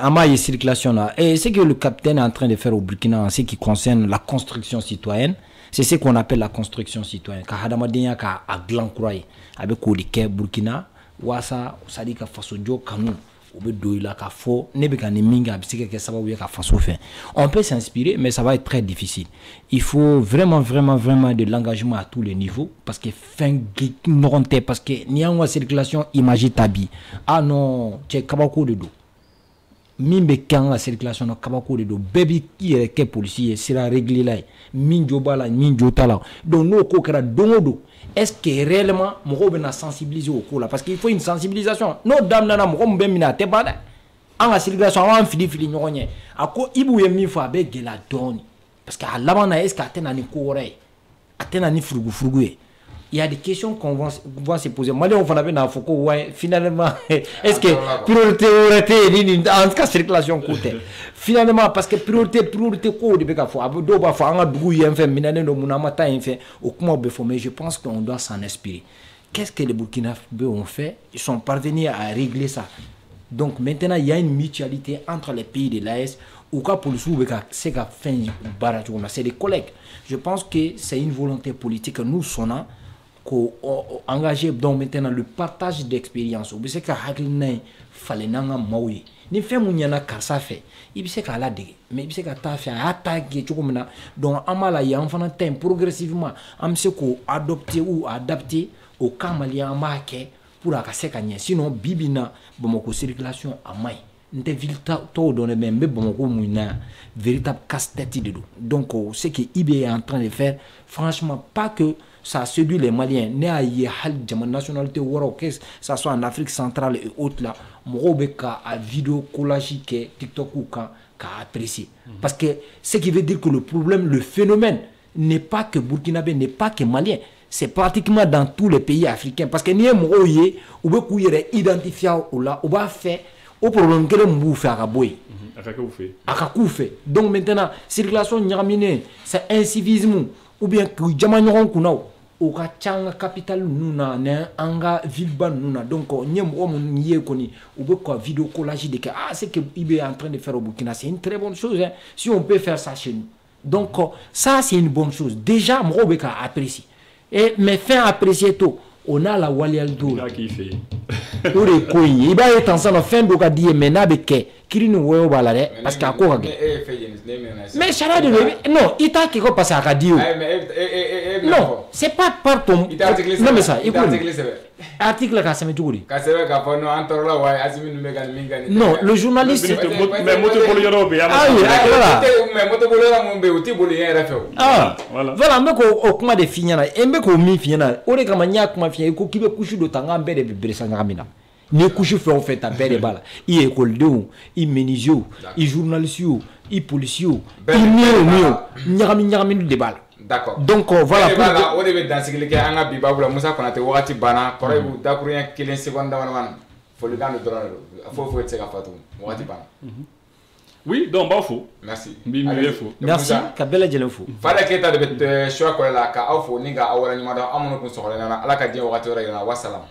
Amaye circulation là. Et c'est que le capitaine est en train de faire au Burkina en ce qui concerne la construction citoyenne. C'est ce qu'on appelle la construction citoyenne. Car Hadamadenya ka aglan croy avec Kodike Burkina, wasa sadika faso jo kanu. On peut s'inspirer, mais ça va être très difficile. Il faut vraiment de l'engagement à tous les niveaux, parce que parce que n'y a une circulation imagine tabi. Ah non, c'est kabako de dos. Mimbe quand la circulation no kabako de dos. Baby qui est que policier sera réglé là. Minjo bala, minjo tala. Donc nous kokera dongo. Est-ce que réellement mon na sensibiliser au cours là parce qu'il faut une sensibilisation. Nos dames nana mo ben mina te bada. En la circulation on fili nyonye. Ako ibu yemi fo avec la doni. Parce que à l'avant est-ce qu'atena ni koré. Atena ni frugu. Il y a des questions qu'on va se poser. Moi, on va dans Foucault, ouais, finalement, est-ce que priorité en tout cas circulation côté. Finalement, parce que priorité quoi de beka faut doba faut anga douille en fait minane no munamata en fait au comment mais je pense qu'on doit s'en inspirer. Qu'est-ce que les Burkinabés ont fait? Ils sont parvenus à régler ça. Donc maintenant, il y a une mutualité entre les pays de l'AES ou cas pour le sous-beka c'est qu'à fin baratuna, c'est des collègues. Je pense que c'est une volonté politique que nous sonnons engagé donc maintenant le partage d'expérience. Ou c'est que haklina fallait nanga maui. Ni fait mon yana karsa fait. Il sait qu'à la dégue. Mais il sait qu'à ta fait attaquer tout comme ça. Donc amala ya enfant temps progressivement am se ko adopter ou adapter au camalien marqué pour la casser gagner. Sinon bibina bomoko circulation à mai. Nte ville to donner même bomoko muina véritable casse-tête de dos. Donc ce que IB est en train de faire franchement pas que ça séduit les Maliens. Né à Yehal, Djaman nationalité, que ça soit en Afrique centrale et autres là, Morobeka à vidéo collage TikTok ou qu'a apprécié. Parce que ce qui veut dire que le problème, le phénomène n'est pas que burkinabé, n'est pas que malien. C'est pratiquement dans tous les pays africains. Parce que n'y a Moroye, ou beaucoup identifié ou là, ou va faire au problème que l'on fait à Boy. Akakoufe. Donc maintenant, circulation nyamine, c'est incivisme. Ou bien que Djaman Kunao. Oka changa capital nuna ne anga vilban nuna donc nyem omo nié koni ou quoi vidéo collage de que c'est que IB est en train de faire au Burkina, c'est une très bonne chose hein, si on peut faire ça chez nous. Donc ça c'est une bonne chose. Déjà Mrobeka apprécie. Et mais faire apprécier tout, on a la Walial Dour. Qui fait. Pour les couilles, il va être ensemble fin de dire mais n'abeke kirinu wo balare parce qu'à quoi mais chala de non il t'a qui ko passer à radio non c'est pas par ton non mais ça article ka sema tuguri ka sema ka fono antorola wa azimi mengani non le journaliste mais motopolo yorobe ah oui voilà mais motopolo la mombe uti boli yen rafeo ah voilà me ko okuma de finyana embe ko mi finyana ore kama nya kuma finya ko kibe kushu do tanga mbere bibere sa ngamina Ni couche fait on fait ta belle balle. I école de i menisio, i journaliste, i policier, i mieux, nyami de balle. D'accord. Donc voilà. On devait dans ce qu'il y a un bibabula Moussa Konate Wati Bana, Korebu, Dakuria, Killing Second Down, for le gars de dollar, for it, Fatou, Wati Bana. Oui, donc Bafou. Merci. Merci, Kabela Jelefou. Fala Keta de Shua Kola, Ka Afo, Niga, Aura Nimada, Amono Sokolana, Alakadia, Watora, Wassalam.